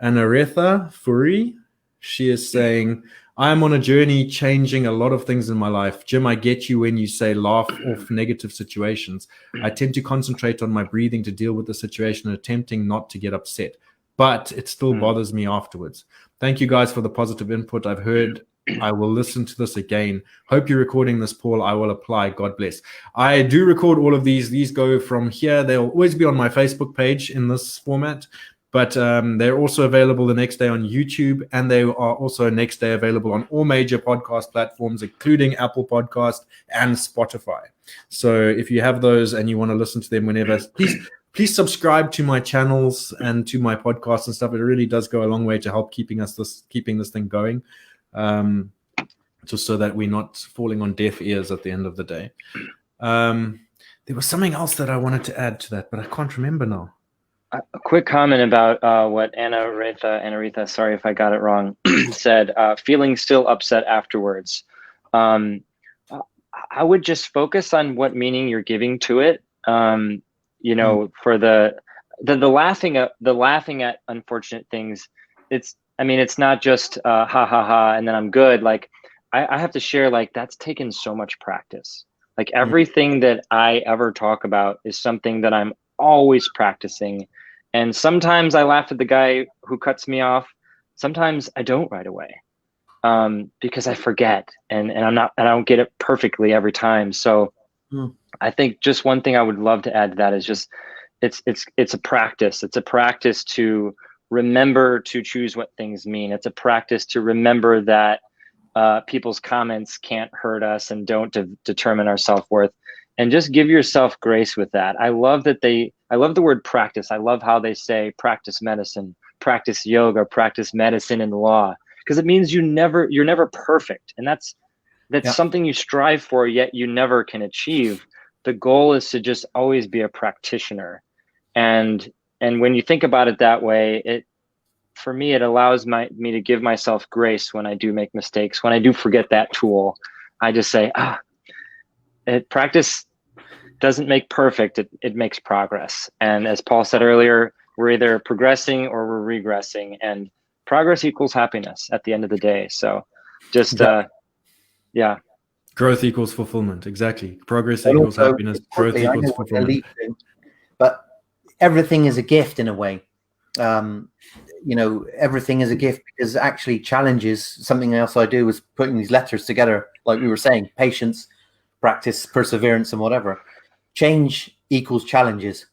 Anaretha Furi. She is saying, I'm on a journey changing a lot of things in my life. Jim, I get you when you say laugh off negative situations. I tend to concentrate on my breathing to deal with the situation and attempting not to get upset, but it still bothers me afterwards. Thank you guys for the positive input I've heard. I will listen to this again. Hope you're recording this, Paul. I will apply. God bless. I do record all of these. These go from here. They'll always be on my Facebook page in this format, but they're also available the next day on YouTube, and they are also next day available on all major podcast platforms, including Apple Podcast and Spotify. So if you have those and you want to listen to them whenever, please subscribe to my channels and to my podcasts and stuff. It really does go a long way to help keeping this thing going. Just so that we're not falling on deaf ears at the end of the day. There was something else that I wanted to add to that, but I can't remember now. A quick comment about what Anaretha, sorry if I got it wrong, said, feeling still upset afterwards. I would just focus on what meaning you're giving to it. For the laughing at unfortunate things, it's not just ha ha ha and then I'm good. Like I have to share, like, that's taken so much practice. Like everything that I ever talk about is something that I'm always practicing. And sometimes I laugh at the guy who cuts me off. Sometimes I don't right away, because I forget, and I don't get it perfectly every time. So I think just one thing I would love to add to that is just it's a practice. It's a practice to remember to choose what things mean. It's a practice to remember that people's comments can't hurt us and don't determine our self-worth, and just give yourself grace with that. I love the word practice. I love how they say practice medicine, practice yoga, practice medicine and law, because it means you're never perfect. And that's something you strive for, yet you never can achieve. The goal is to just always be a practitioner. And when you think about it that way, for me, it allows me to give myself grace when I do make mistakes. When I do forget that tool, I just say, practice doesn't make perfect. It makes progress. And as Paul said earlier, we're either progressing or we're regressing, and progress equals happiness at the end of the day. So just, yeah. Growth equals fulfillment. Exactly. Progress equals happiness. Growth equals fulfillment. But everything is a gift in a way. Everything is a gift, because actually challenges, something else I do is putting these letters together, like we were saying, patience, practice, perseverance, and whatever. Change equals challenges.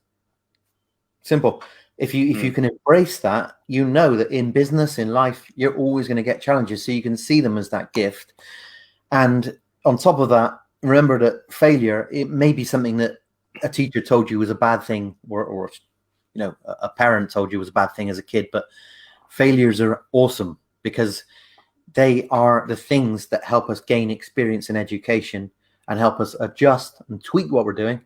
Simple. If you can embrace that, you know that in business, in life, you're always going to get challenges. So you can see them as that gift. And on top of that, remember that failure, it may be something that a teacher told you was a bad thing, or a parent told you was a bad thing as a kid. But failures are awesome, because they are the things that help us gain experience in education and help us adjust and tweak what we're doing,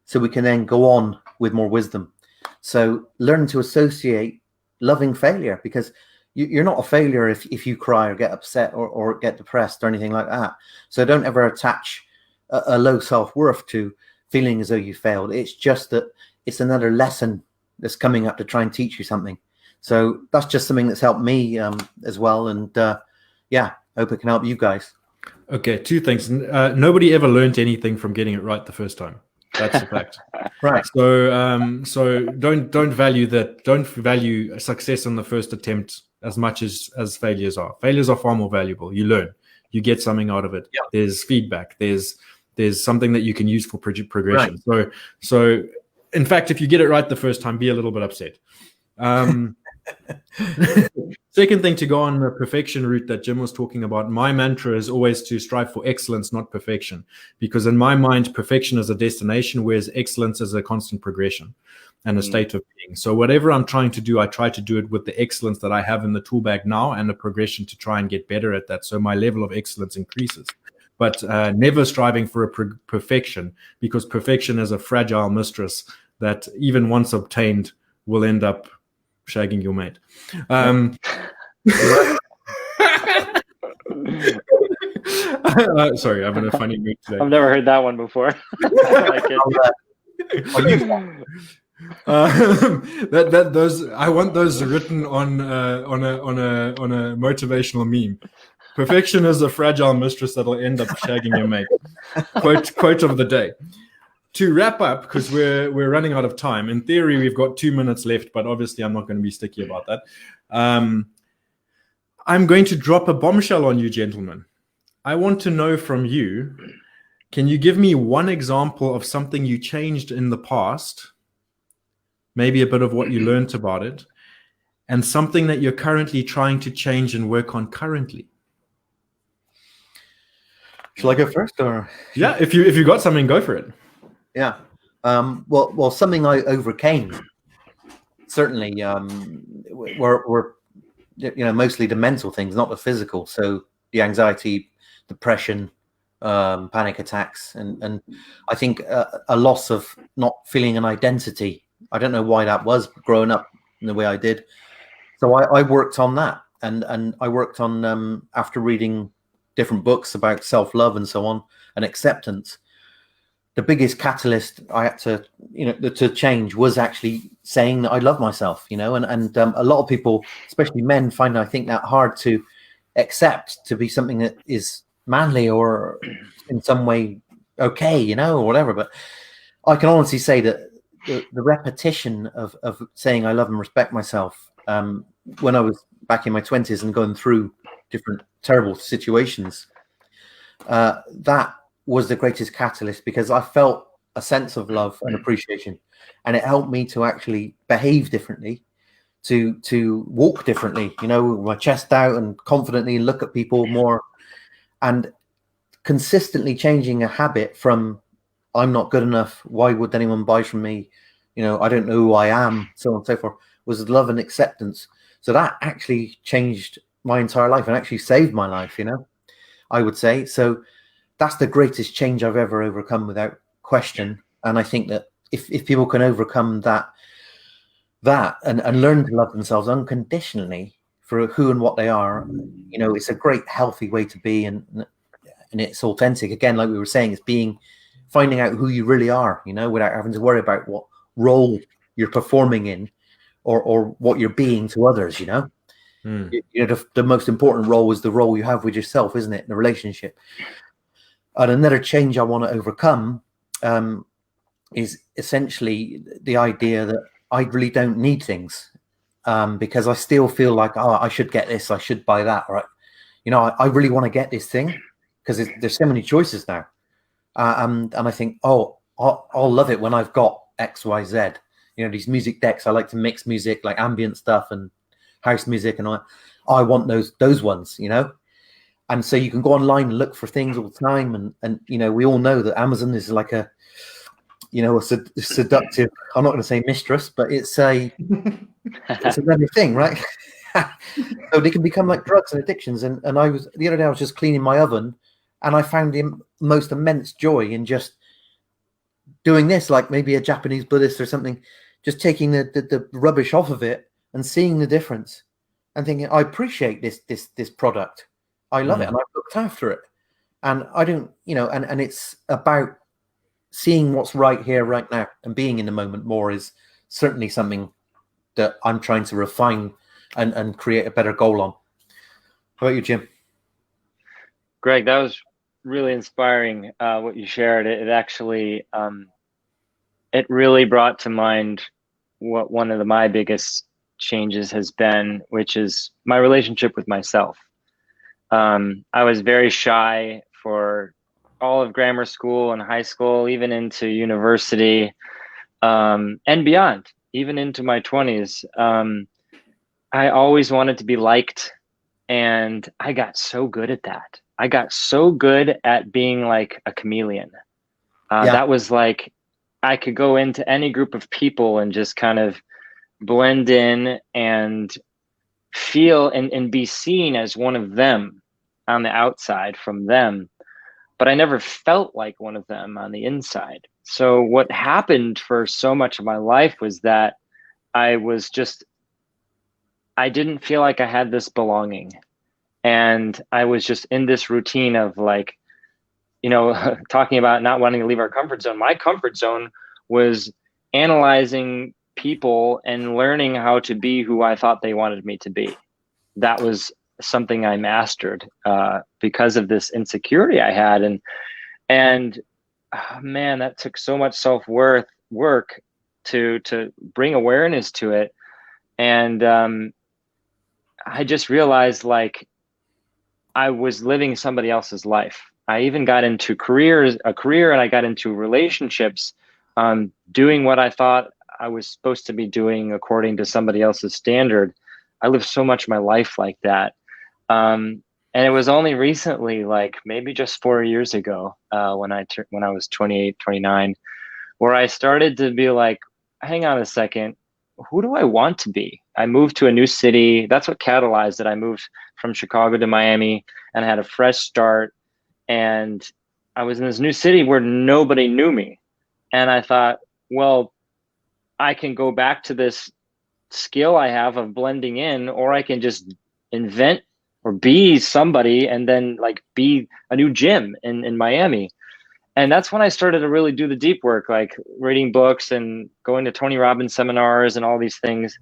so we can then go on with more wisdom. So learn to associate loving failure, because you're not a failure if you cry or get upset or get depressed or anything like that. So don't ever attach a low self-worth to feeling as though you failed. It's just that it's another lesson that's coming up to try and teach you something. So that's just something that's helped me as well. And hope it can help you guys. Okay, two things. Nobody ever learned anything from getting it right the first time. That's a fact. Right. So don't value that. Don't value success on the first attempt as much as failures are. Failures are far more valuable. You learn. You get something out of it. Yeah. There's feedback. There's something that you can use for progression. Right. So in fact, if you get it right the first time, be a little bit upset. Second thing, to go on the perfection route that Jim was talking about, my mantra is always to strive for excellence, not perfection, because in my mind, perfection is a destination, whereas excellence is a constant progression and a state of being. So whatever I'm trying to do, I try to do it with the excellence that I have in the tool bag now, and the progression to try and get better at that, so my level of excellence increases. But never striving for a perfection, because perfection is a fragile mistress that even once obtained will end up shagging your mate. Sorry, I'm in a funny mood today. I've never heard that one before. I like it. Those I want those written on a motivational meme. Perfection is a fragile mistress that'll end up shagging your mate. Quote of the day. To wrap up, because we're running out of time. In theory, we've got 2 minutes left, but obviously I'm not going to be sticky about that. I'm going to drop a bombshell on you, gentlemen. I want to know from you, can you give me one example of something you changed in the past, maybe a bit of what you learned about it, and something that you're currently trying to change and work on currently? Shall I go first? Or yeah, if you got something, go for it. Yeah. Well, something I overcame, certainly, were mostly the mental things, not the physical. So the anxiety, depression, panic attacks, and I think a loss of not feeling an identity. I don't know why that was growing up in the way I did. So I worked on that, and I worked on after reading different books about self-love and so on, and acceptance. The biggest catalyst I had to change was actually saying that I love myself, and a lot of people, especially men, find, I think, that hard to accept, to be something that is manly or in some way okay, or whatever. But I can honestly say that the repetition of saying I love and respect myself when I was back in my 20s and going through different terrible situations, that was the greatest catalyst, because I felt a sense of love and appreciation, and it helped me to actually behave differently, to walk differently, you know, with my chest out and confidently look at people more, and consistently changing a habit from I'm not good enough, why would anyone buy from me, you know, I don't know who I am, so on and so forth, was love and acceptance. So that actually changed my entire life and actually saved my life, you know, I would say. So that's the greatest change I've ever overcome, without question. And I think that if people can overcome that and learn to love themselves unconditionally for who and what they are, you know, it's a great healthy way to be, and it's authentic. Again, like we were saying, it's finding out who you really are, you know, without having to worry about what role you're performing in, or what you're being to others, you know. You know, the most important role is the role you have with yourself, isn't it, in a relationship. And another change I want to overcome is essentially the idea that I really don't need things, because I still feel like, oh, I should get this, I should buy that, right? You know, I really want to get this thing because there's so many choices now, and I think, oh, I'll love it when I've got X, Y, Z. You know, these music decks. I like to mix music, like ambient stuff and house music, and I want those ones, you know. And so you can go online and look for things all the time, and you know, we all know that Amazon is like a, you know, a seductive, I'm not going to say mistress, but it's another thing, right? So they can become like drugs and addictions. And the other day I was just cleaning my oven, and I found the most immense joy in just doing this, like maybe a Japanese Buddhist or something, just taking the rubbish off of it and seeing the difference and thinking, I appreciate this product. I love it, and I've looked after it. And I don't, you know, and it's about seeing what's right here, right now, and being in the moment more is certainly something that I'm trying to refine and create a better goal on. How about you, Jim? Greg, that was really inspiring, what you shared. It actually, it really brought to mind what one of my biggest changes has been, which is my relationship with myself. I was very shy for all of grammar school and high school, even into university, and beyond, even into my 20s. I always wanted to be liked, and I got so good at that. I got so good at being like a chameleon. That was like, I could go into any group of people and just kind of blend in and feel and be seen as one of them on the outside from them, but I never felt like one of them on the inside. So what happened for so much of my life was that I didn't feel like I had this belonging, and I was just in this routine of, like, you know, talking about not wanting to leave our comfort zone. My comfort zone was analyzing people and learning how to be who I thought they wanted me to be. That was something I mastered because of this insecurity I had. And oh, man, that took so much self-worth work to bring awareness to it. And I just realized, like, I was living somebody else's life. I even got into a career, and I got into relationships, doing what I thought I was supposed to be doing according to somebody else's standard. I lived so much of my life like that. And it was only recently, like maybe just 4 years ago, when I was 28, 29, where I started to be like, hang on a second, who do I want to be? I moved to a new city. That's what catalyzed it. I moved from Chicago to Miami, and I had a fresh start. And I was in this new city where nobody knew me. And I thought, well, I can go back to this skill I have of blending in, or I can just invent or be somebody and then like be a new Jim in Miami. And that's when I started to really do the deep work, like reading books and going to Tony Robbins seminars and all these things.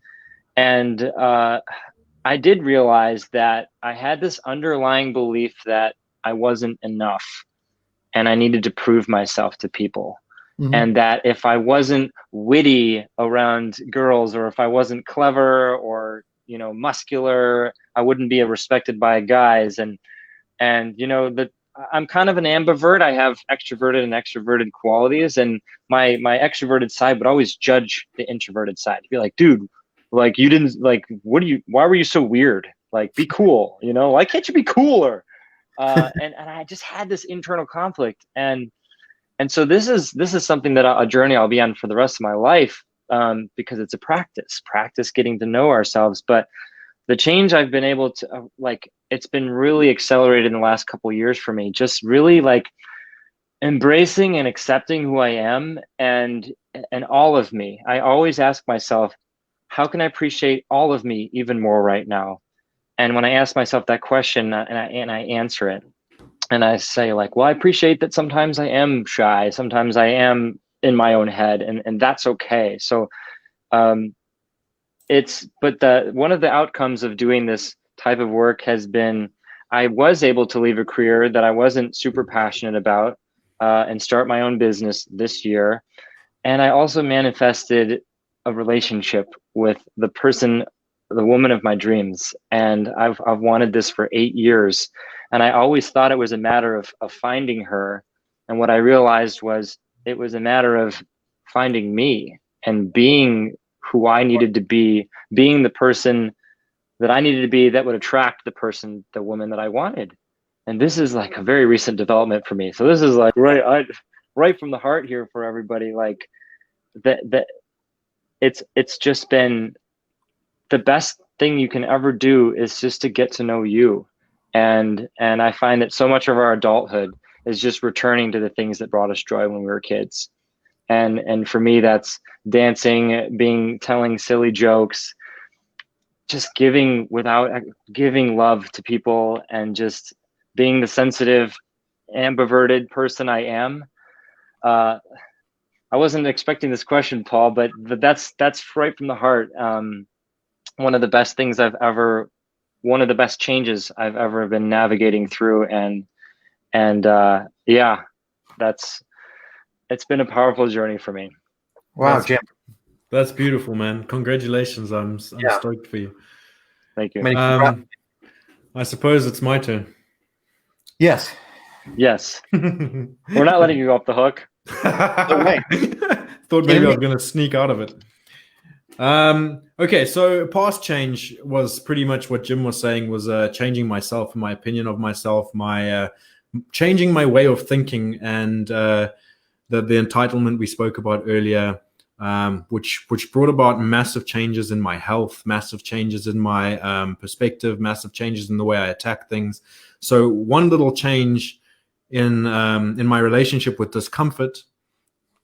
And I did realize that I had this underlying belief that I wasn't enough and I needed to prove myself to people. And that if I wasn't witty around girls, or if I wasn't clever or, muscular, I wouldn't be respected by guys. And I'm kind of an ambivert. I have extroverted and extroverted qualities, and my extroverted side would always judge the introverted side. Be like, dude, like you didn't like, why were you so weird? Like, be cool, why can't you be cooler? And I just had this internal conflict. And so this is something that a journey I'll be on for the rest of my life, because it's a practice getting to know ourselves. But the change I've been able to, it's been really accelerated in the last couple of years for me, just really like embracing and accepting who I am and all of me. I always ask myself, how can I appreciate all of me even more right now? And when I ask myself that question, and I answer it, and I say like, well, I appreciate that sometimes I am shy, sometimes I am in my own head, and that's okay. So one of the outcomes of doing this type of work has been, I was able to leave a career that I wasn't super passionate about, and start my own business this year. And I also manifested a relationship with the woman of my dreams. And I've wanted this for 8 years. And I always thought it was a matter of finding her. And what I realized was it was a matter of finding me and being who I needed to be, being the person that I needed to be that would attract the woman that I wanted. And this is like a very recent development for me. So this is like right from the heart here for everybody. Like that it's just been the best thing you can ever do is just to get to know you. And I find that so much of our adulthood is just returning to the things that brought us joy when we were kids. And for me, that's dancing, telling silly jokes, just giving love to people, and just being the sensitive, ambiverted person I am. I wasn't expecting this question, Paul, but that's right from the heart. One of the best changes I've ever been navigating through. It's been a powerful journey for me. Wow, Jim. That's beautiful, man. Congratulations. I'm stoked for you. Thank you. I suppose it's my turn. Yes. We're not letting you off the hook. Thought maybe I was going to sneak out of it. Okay, so past change was pretty much what Jim was saying, was changing myself, my opinion of myself, my changing my way of thinking, and the entitlement we spoke about earlier, which brought about massive changes in my health, massive changes in my perspective, massive changes in the way I attack things. So one little change in my relationship with discomfort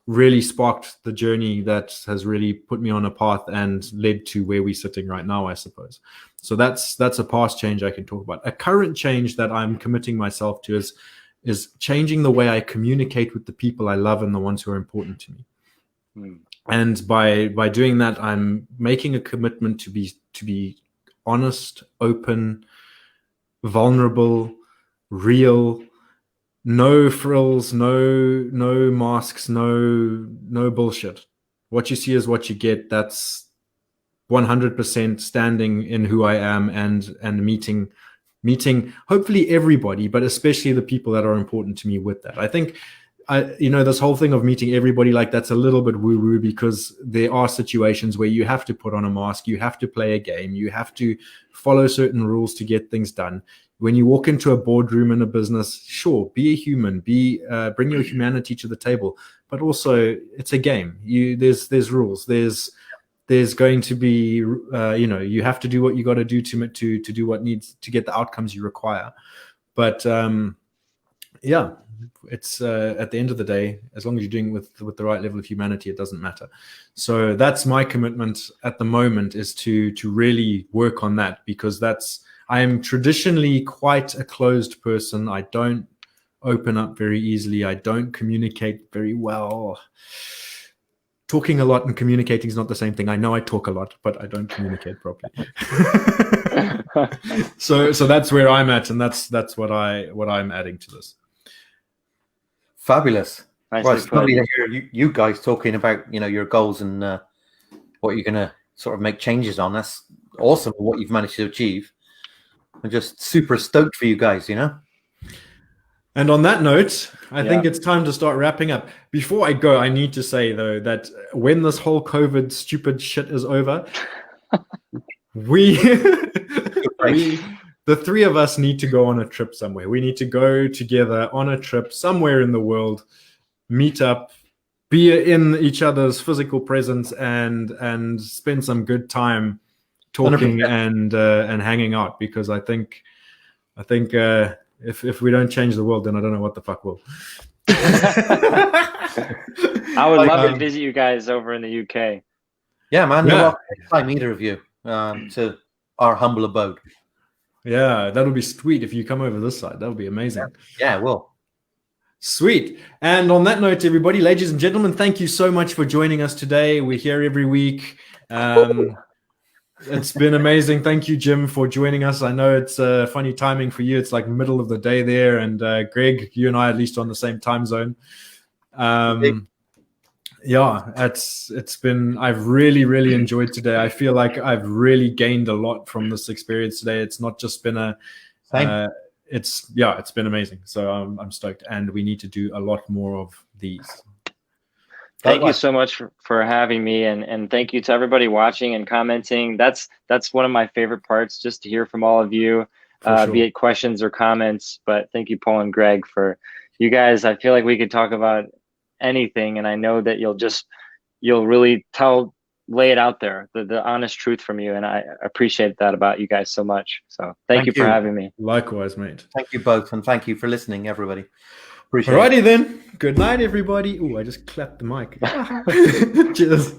really sparked the journey that has really put me on a path and led to where we're sitting right now, I suppose. So that's a past change I can talk about. A current change that I'm committing myself to is changing the way I communicate with the people I love and the ones who are important to me. And by doing that, I'm making a commitment to be honest, open, vulnerable, real. No frills, no masks, no bullshit. What you see is what you get. That's 100% standing in who I am and meeting hopefully everybody, but especially the people that are important to me with that. I think this whole thing of meeting everybody, like, that's a little bit woo-woo, because there are situations where you have to put on a mask, you have to play a game, you have to follow certain rules to get things done. When you walk into a boardroom in a business, sure, be a human, bring your humanity to the table, but also it's a game. There's rules. There's going to be, you have to do what you got to do to do what needs to get the outcomes you require. But it's at the end of the day, as long as you're doing with the right level of humanity, it doesn't matter. So that's my commitment at the moment, is to really work on that, because I am traditionally quite a closed person. I don't open up very easily. I don't communicate very well. Talking a lot and communicating is not the same thing. I know I talk a lot, but I don't communicate properly. So that's where I'm at, and that's what I'm adding to this. Fabulous. Nicely Well, it's put. lovely to hear you guys talking about, your goals and what you're going to sort of make changes on. That's awesome what you've managed to achieve. I'm just super stoked for you guys, And on that note, I Yeah. think it's time to start wrapping up. Before I go, I need to say, though, that when this whole COVID stupid shit is over, the three of us need to go on a trip somewhere. We need to go together on a trip somewhere in the world, meet up, be in each other's physical presence, and spend some good time talking 100%. and hanging out. Because I think if we don't change the world, then I don't know what the fuck will. I would love to visit you guys over in the UK. Yeah, man. Yeah. You're welcome anytime, either of you, to our humble abode. Yeah, that would be sweet if you come over this side. That would be amazing. Yeah, well. Sweet. And on that note, everybody, ladies and gentlemen, thank you so much for joining us today. We're here every week. It's been amazing. Thank you, Jim, for joining us. I know it's funny timing for you. It's like middle of the day there. And Greg, you and I are at least on the same time zone. Yeah, it's been, I've really enjoyed today. I feel like I've really gained a lot from this experience today. It's not just been it's been amazing. So I'm stoked, and we need to do a lot more of these. Thank you so much for having me, and thank you to everybody watching and commenting. That's one of my favorite parts, just to hear from all of you, Sure. be it questions or comments. But thank you, Paul and Greg, for you guys. I feel like we could talk about anything, and I know that you'll really lay it out there, the honest truth from you, and I appreciate that about you guys so much. So thank you for having me. Likewise, mate. Thank you both, and thank you for listening, everybody. Appreciate Alrighty it. then. Good night, everybody. Ooh, I just clapped the mic. Cheers.